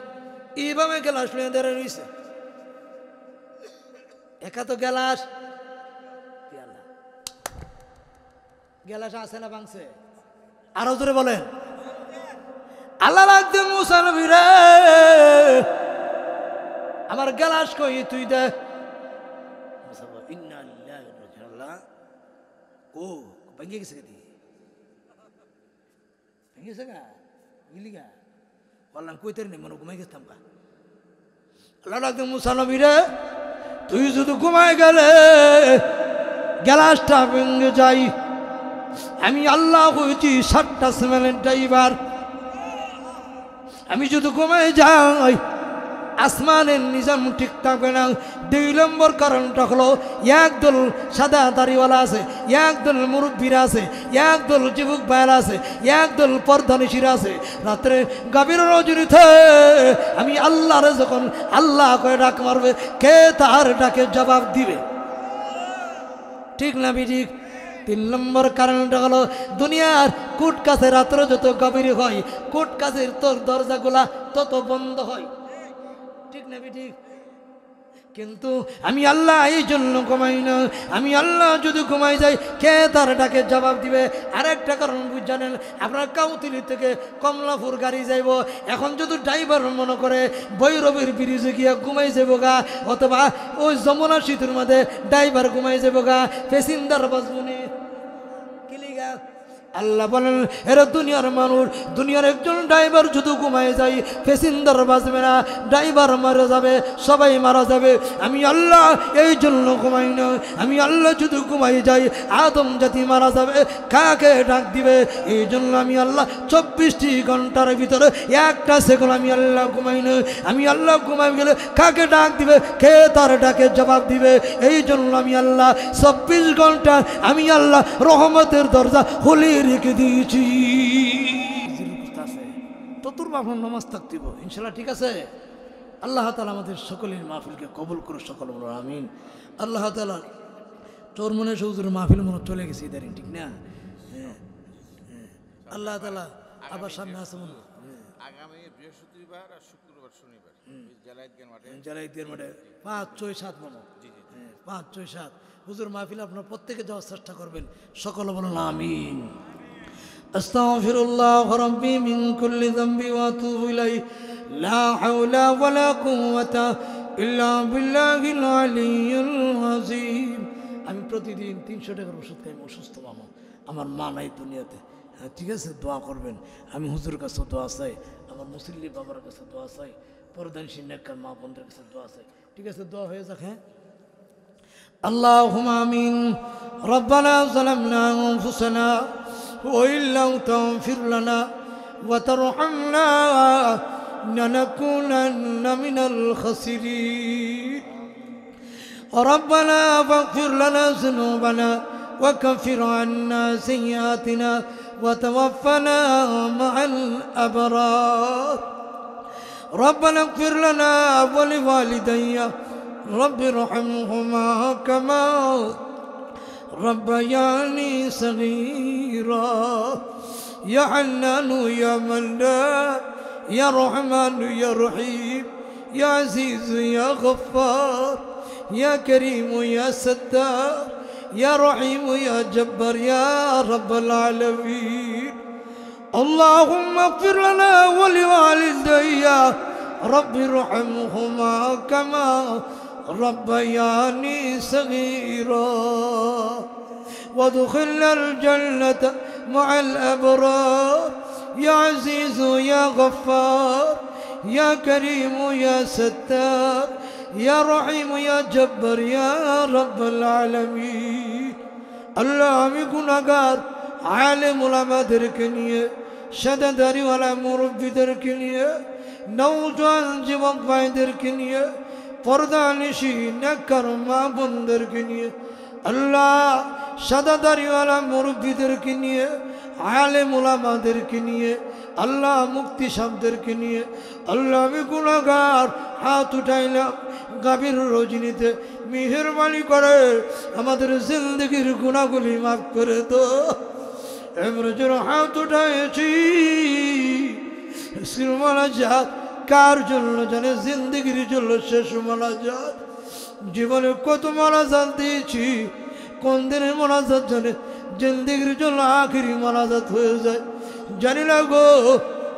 Speaker 1: এইভাবে গ্লাস লইয়া দাঁড়ায় রইছে, একা তো গ্লাস পিয়ালা, গ্লাস আছে না ভাঙছে? আরো জোরে বলেন। আল্লাহ লাগতে মুসা নবী রে, আমার গ্লাস কই তুই দে। ইন্না লিল্লাহি ওয়া ইন্না ইলাইহি রাজিউন। ও ভেঙে গেছে, ভেঙে গেছে গা, গিলি গা। বললাম কইতে নেই, মনে ঘুমাই গেছিলাম গা। আল্লাহ লাগতে মুসা নবী রে, তুই যদি ঘুমাই গেলে গ্লাসটা ভেঙে যাই। আমি আল্লাহ হয়েছি 7টা সিমেন্ট ড্রাইভার। আমি যদি ঘুমাই যাই আসমানের নিজাম ঠিক থাকবে না। 2 নম্বর কারণটা হলো একদল সাদা দাড়িওয়ালা আছে, একদল মুরব্বীরা আছে, একদল যুবক ভাইরা আছে, একদল পর্দানিশীরা আছে। রাত্রে গভীর রজনীতে আমি আল্লাহরে যখন আল্লাহ করে ডাক মারবে, কে তার ডাকে জবাব দিবে? ঠিক না বিঠিক? 3 নম্বর কারণটা হলো দুনিয়ার কোর্ট কাছে রাত্রে যত গভীর হয়, কোর্ট কাছের তোর দরজাগুলা তত বন্ধ হয়। ঠিক না বিঠিক? কিন্তু আমি আল্লাহ এই জন্য ঘুমাই না। আমি আল্লাহ যদি ঘুমাই যাই, কে তার ডাকে জবাব দিবে? আরেকটা কারণ জানেন, আপনার কাউতিলি থেকে কমলাপুর গাড়ি যাইব, এখন যদি ড্রাইভার মনে করে ভৈরবের ব্রিজে গিয়া ঘুমাই যাব গা, অথবা ওই যমুনা সেতুর মধ্যে ড্রাইভার ঘুমাই যাব গা, প্যাসেঞ্জার বাঁচবনি কিলিগা। আল্লাহ বলেন, এরা দুনিয়ার মানুষ, দুনিয়ার একজন ড্রাইভার যদি ঘুমায় যায়, প্যাসেঞ্জার বাঁচবে না, ড্রাইভার মারা যাবে, সবাই মারা যাবে। আমি আল্লাহ এই জন্য ঘুমাই না। আমি আল্লাহ যদি ঘুমাই যাই, আদম জাতি মারা যাবে, কাকে ডাক দিবে? এই জন্য আমি আল্লাহ 24টি ঘন্টার ভিতরে একটা সেকেন্ড আমি আল্লাহ ঘুমাই না। আমি আল্লাহ ঘুমাই গেলে কাকে ডাক দিবে? কে তার ডাকে জবাব দিবে? এই জন্য আমি আল্লাহ 24 ঘন্টা আমি আল্লাহ রহমতের দরজা খুলে রেখে দিয়েছি। তোর বাবার নামাজ থাকতিব ইনশাল্লাহ, ঠিক আছে? আল্লাহ তাআলা আমাদের সকলের মাহফিলকে কবুল করে, সকল বলো আমিন। আল্লাহ তাআলা তোর মনে হুজুরের মাহফিল মনে চলে গেছে ইদারিং, ঠিক না? আল্লাহ তাআলা আবার সামনে আছে মনে
Speaker 2: আগামী বৃহস্পতিবার আর শুক্রবার শনিবার
Speaker 1: জালাইতের মাঠে 5, 6, 7 মনে 5, 6, 7 হুজুর মাহফিল আপনার প্রত্যেকে যাওয়ার চেষ্টা করবেন, সকলে বলুন আমিন। আস্তাগফিরুল্লাহ রাব্বি মিন কুল্লি যামবি ওয়া আতুবু ইলাইহি লা হাওলা ওয়ালা কুওয়াতা ইল্লা বিল্লাহিল আলিয়্যিল আযীম। আমি প্রতিদিন 300 টাকার ওষুধ খাই, অসুস্থ মামা, আমার মা নাই দুনিয়াতে। হ্যাঁ, ঠিক আছে, দোয়া করবেন। আমি হুজুরের কাছে দোয়া চাই, আমার মুসল্লি বাবার কাছে দোয়া চাই, পরদানশীল নেককার মা বোনদের কাছে দোয়া চাই, ঠিক আছে? দোয়া হয়ে যাক। হ্যাঁ, اللهم آمين. ربنا ظلمنا أنفسنا وإن لم تغفر لنا وترحمنا لنكونن من الخاسرين. ربنا فاغفر لنا ذنوبنا وكفر عنا سيئاتنا وتوفنا مع الأبرار. ربنا اغفر لنا ولوالدي رب ارحمهما كما ربياني صغيرا. يا حنان يا منان يا رحمن يا رحيم يا عزيز يا غفار يا كريم يا ستار يا رحيم يا جبار يا رب العالمين. اللهم اغفر لنا ولوالدي رب ارحمهما كما ربياني صغيرا. وادخلنا الجنة مع الأبرار. يا عزيز يا غفار يا كريم يا ستار يا رحيم يا جبار يا رب العالمين. আল্লাহ, আমি গুনাহগার, আলেম ওলামাদেরকে নিয়ে, সাদাদারিওয়ালা মুরব্বীদেরকে নিয়ে, নওজোয়ান যুবক ভাইদেরকে নিয়ে, পর্দানিশী নেককার মা বোনদেরকে নিয়ে, আল্লাহ সাদাদারিওয়ালা মুরব্বীদেরকে নিয়ে, আলেম ওলামাদেরকে নিয়ে, আল্লাহ মুক্তি সাহেবদেরকে নিয়ে, আল্লাহ আমি গুনাহগার, হাত উঠাইলাম গাভীর রজনীতে, মেহেরবানি করে আমাদের জিন্দগির গুনাহগুলি মাফ করে দো। আমরা যেন হাত উঠাইছি মোনাজাত কার জন্য জানে? জিন্দগির জন্য শেষ মোনাজাত। জীবনে কত মোনাজাত দিয়েছি, কোন দিনের মোনাজাত জানে? জিন্দগির জন্য আখিরি মোনাজাত হয়ে যায়। জানি না গো,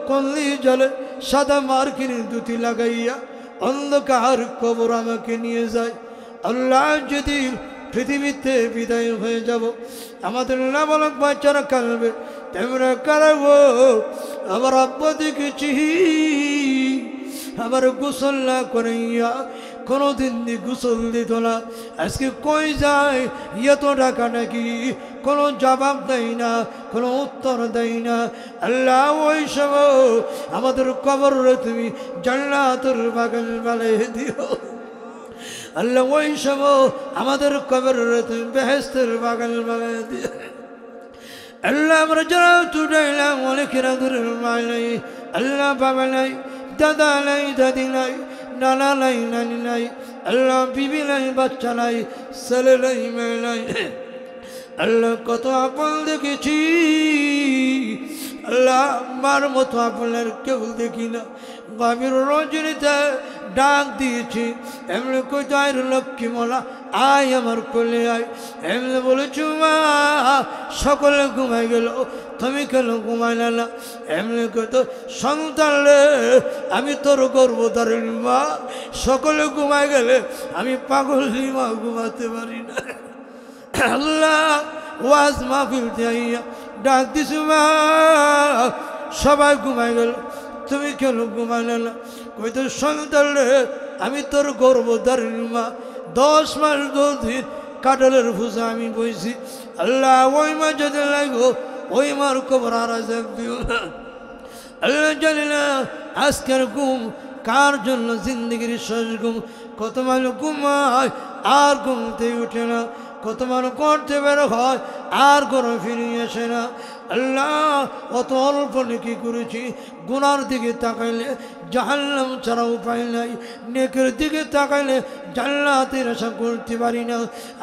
Speaker 1: কল্লি জলে সাদা মার্কিন দুটি লাগাইয়া অন্ধকার কবর আমাকে নিয়ে যায়। আল্লাহ, যেদিন পৃথিবীতে বিদায় হয়ে যাব, আমাদের নাবালক বাচ্চারা কাঁদবে, তোমরা কারাবো। আমার আব্বা দেখেছি আবার গোসল না করাইয়া কোনোদিন গোসল দিত না। আজকে কই যায় এত টাকা নাকি, কোনো জবাব দেয় না, কোনো উত্তর দেয় না। আল্লাহ, ওই সময় আমাদের কবরে তুমি জান্নাতের বাগান বানিয়ে দিও। আল্লাহ, ওই সময় আমাদের কবরে তুমি বেহেশতের বাগান বানিয়ে দিও। আল্লাহ, আমরা যারা চুটাইলাম অনেকেরা দূরের মা নাই, আল্লাহ বাবা নাই, দাদা নাই, দাদি নাই, নানা নাই, নানি নাই, আল্লাহ বিবি নাই, বাচ্চা নাই, ছেলে নাই, মেয়ে নাই। আল্লাহ, কত আপন দেখেছি, আল্লাহ মার মতো আপনার কেউ দেখি না। গভীর রজনীতে ডাক দিয়েছি, এমনি কোথায় লক্ষ্মী মোলা আয় আমার কোলে আয়। এমনি বলেছি মা সকলে ঘুমাই গেল, তুমি কেন ঘুমাইলে না? এমনি কত সন্তান রে, আমি তোর গর্ভধারিণী মা, সকলে ঘুমাই গেলে আমি পাগল মা ঘুমাতে পারি না। আল্লাহ ওয়াজ মাহফিল যাইয়া ডাক দিছি মা, সবাই ঘুমাই গেল, তুমি কেন ঘুমাইলে না? কই তোর সন্তান রে, আমি তোর গর্ভধারিণী মা, 10 মাস 10 দিন কাটলের ভুজা আমি বইছি। আল্লাহ ওই মা যদি লাগো ওই মার কবর আর দিও না। আল্লাহ জানি না আজকের ঘুম কার জন্য জিন্দগির শেষ ঘুম। কত মানুষ ঘুমায় আর ঘুমতে উঠে না, কত মানুষ করতে বের হয় আর ঘরে ফিরে আসে না। আল্লাহ অত অল্প নেকি করেছি, গুনার দিকে তাকাইলে জাহান্নাম ছাড়া উপায় নাই, নেকের দিকে তাকাইলে জান্নাতের আশা করতে পারি না।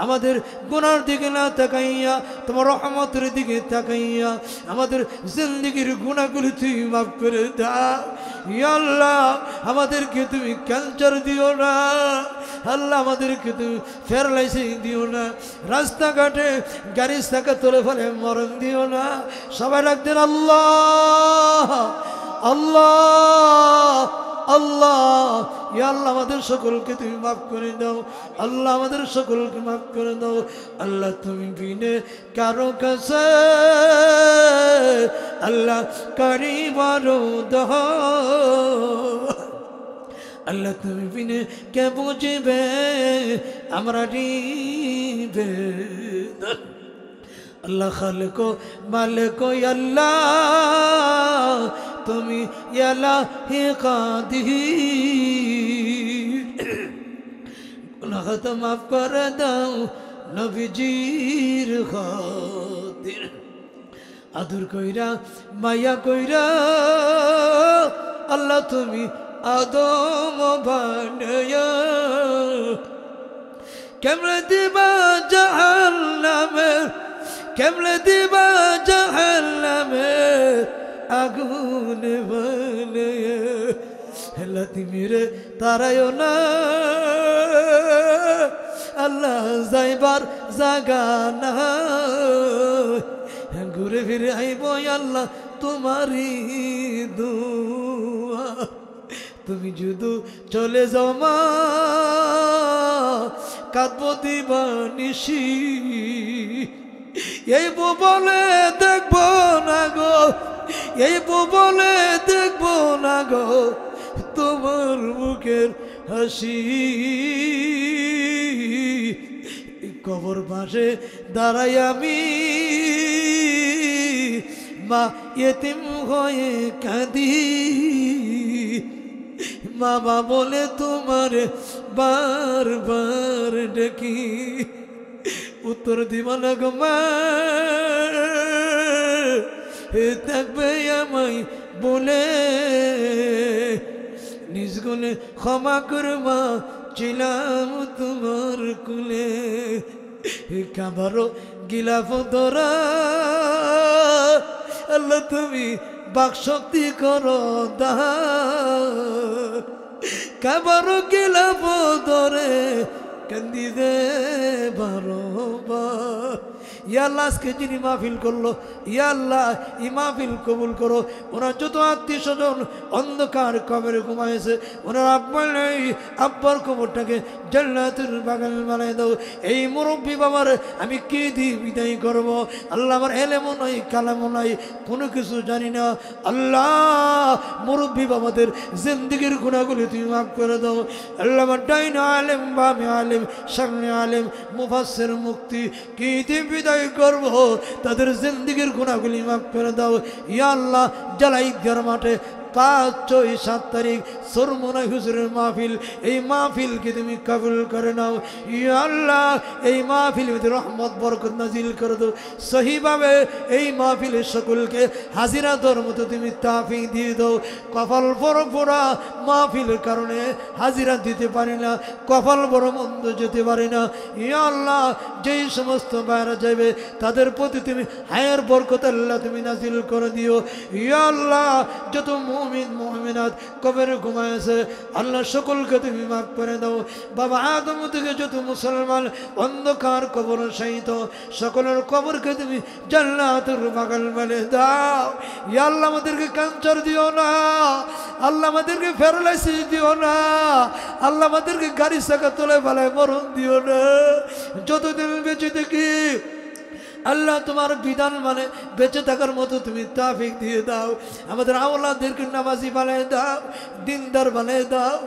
Speaker 1: আমাদের গুনার দিকে না তাকাইয়া তোমার রহমতের দিকে তাকাইয়া আমাদের জিন্দেগির গুনাহগুলি তুমি মাফ করে দাও। ইয়া আল্লাহ আমাদেরকে তুমি ক্যান্সার দিও না, আল্লাহ আমাদেরকে তুমি প্যারালাইসিস দিও না, রাস্তাঘাটে গাড়ি চাকা তোলে ফেলে মরণ দিও না। সবাই রাখতেন আল্লাহ আল্লাহ আল্লাহ। ইয়া আল্লাহ আমাদের সকলকে তুমি মাফ করে দাও, আল্লাহ আমাদের সকলকে মাফ করে দাও। আল্লাহ তুমি বিনে কারো কাছে আল্লাহ করিবারো দহ, আল্লাহ তুমি বিনে কে বুঝবে আমরা রিবে। আল্লাহ খালেকো মালেকো আল্লাহ তুমি ইলাহি কাদির, গুনাহ তো মাফ করে দাও নবীজির খাতির। আদর কইরা মায়া কইরা আল্লাহ তুমি আদম বানায়া, কেমনে দিবা জাহান্নামে, কেমনে দিবা জাহান্নামে আগুন বানায়া। আল্লাহ তুমি রে তারায়ও না, আল্লাহ যাইবার জাগা না, ঘুরে ফিরে আইব আল্লাহ তোমারই দুয়া। তুমি যদি চলে যাও মা কাঁদব দিবা নিশি, এই বলে দেখবো না গো, এই বলে দেখবো না গো তোমার মুখের হাসি। কবর পাশে দাঁড়াই আমি মা এতিম হয়ে কাঁদি, মামা বলে তোমার বারবার ডাকি, উত্তর দিবা না গো মা, থাকবে আমায় বলে নিজ গুণে ক্ষমা করবা ছিলাম তোমার কুলে। খাবারও গিলাফ ধরা আল্লাহ তুমি বাকশক্তি করো দা, খাবারও গিলাফ ধরে কান্দি দে বারবার। ইয়া আল্লাহ আজকে যিনি মাহফিল করলো, ইয়া আল্লাহ এই মাহফিল কবুল করো। ওনার যত আত্মীয় স্বজন অন্ধকার কবরে ঘুমাইছে, ওনার আব্বা নেই, আব্বার কবরটাকে জান্নাতের বাগান বানাই দাও। এই মুরব্বী বাবার আমি কি দিয়ে বিদায় করবো? আল্লাহ আমার এলেমও নাই কালামও নাই, কোনো কিছু জানি না। আল্লাহ মুরব্বী বাবাদের জিন্দিগির গুণাগুলি তুমি মাফ করে দাও। আল্লাহ আমার ডাইনে আলেম বামে আলেম সামনে আলেম মুফাসসির মুক্তি কি দিয়ে বিদায় করবো? তাদের জিন্দিগির গুণাগুলি মাফ করে দাও। ইয়া আল্লাহ জালাইদার মাঠে 5, 6, 7 তারিখ সরমনাই হুজুরের মাহফিল, এই মাহফিলকে তুমি কবুল করে নাও। ইয়া আল্লাহ এই মাহফিল মধ্যে রহমত বরকত নাজিল করে দাও। সহিভাবে এই মাহফিলের সকলকে হাজিরা দেওয়ার মতো তুমি তাফিক দিয়ে দাও। কপাল বড় পোড়া মাহফিলের কারণে হাজিরা দিতে পারি না, কপাল বড় মন্দ যেতে পারি না। ইয়া আল্লাহ যেই সমস্ত বাইরে যাবে তাদের প্রতি তুমি হায়ার বরকত আল্লাহ তুমি নাজিল করে দিও। ইয়া আল্লাহ যত মুমিন মুমিনাত কবরে ঘুমায়েছে আল্লাহ সকলকে তুমি মাফ করে দাও বাবা আদম থেকে যত মুসলমান অন্ধকার কবর শায়িত সকলের কবরকে তুমি জান্নাতের বাগান বলে দাও ইয়া আল্লাহ আমাদেরকে ক্যান্সার দিও না আল্লাহ আমাদেরকে প্যারালাইসিস দিও না আল্লাহ আমাদেরকে গাড়ি চাকা তোলে ফেলায় মরণ দিও না যতদিন বেঁচে থাকি আল্লাহ তোমার বিধান মানে বেঁচে থাকার মতো তুমি তাফিক দিয়ে দাও আমাদের আওলাদদেরকে নামাজি বানায় দাও দিনদার বানায় দাও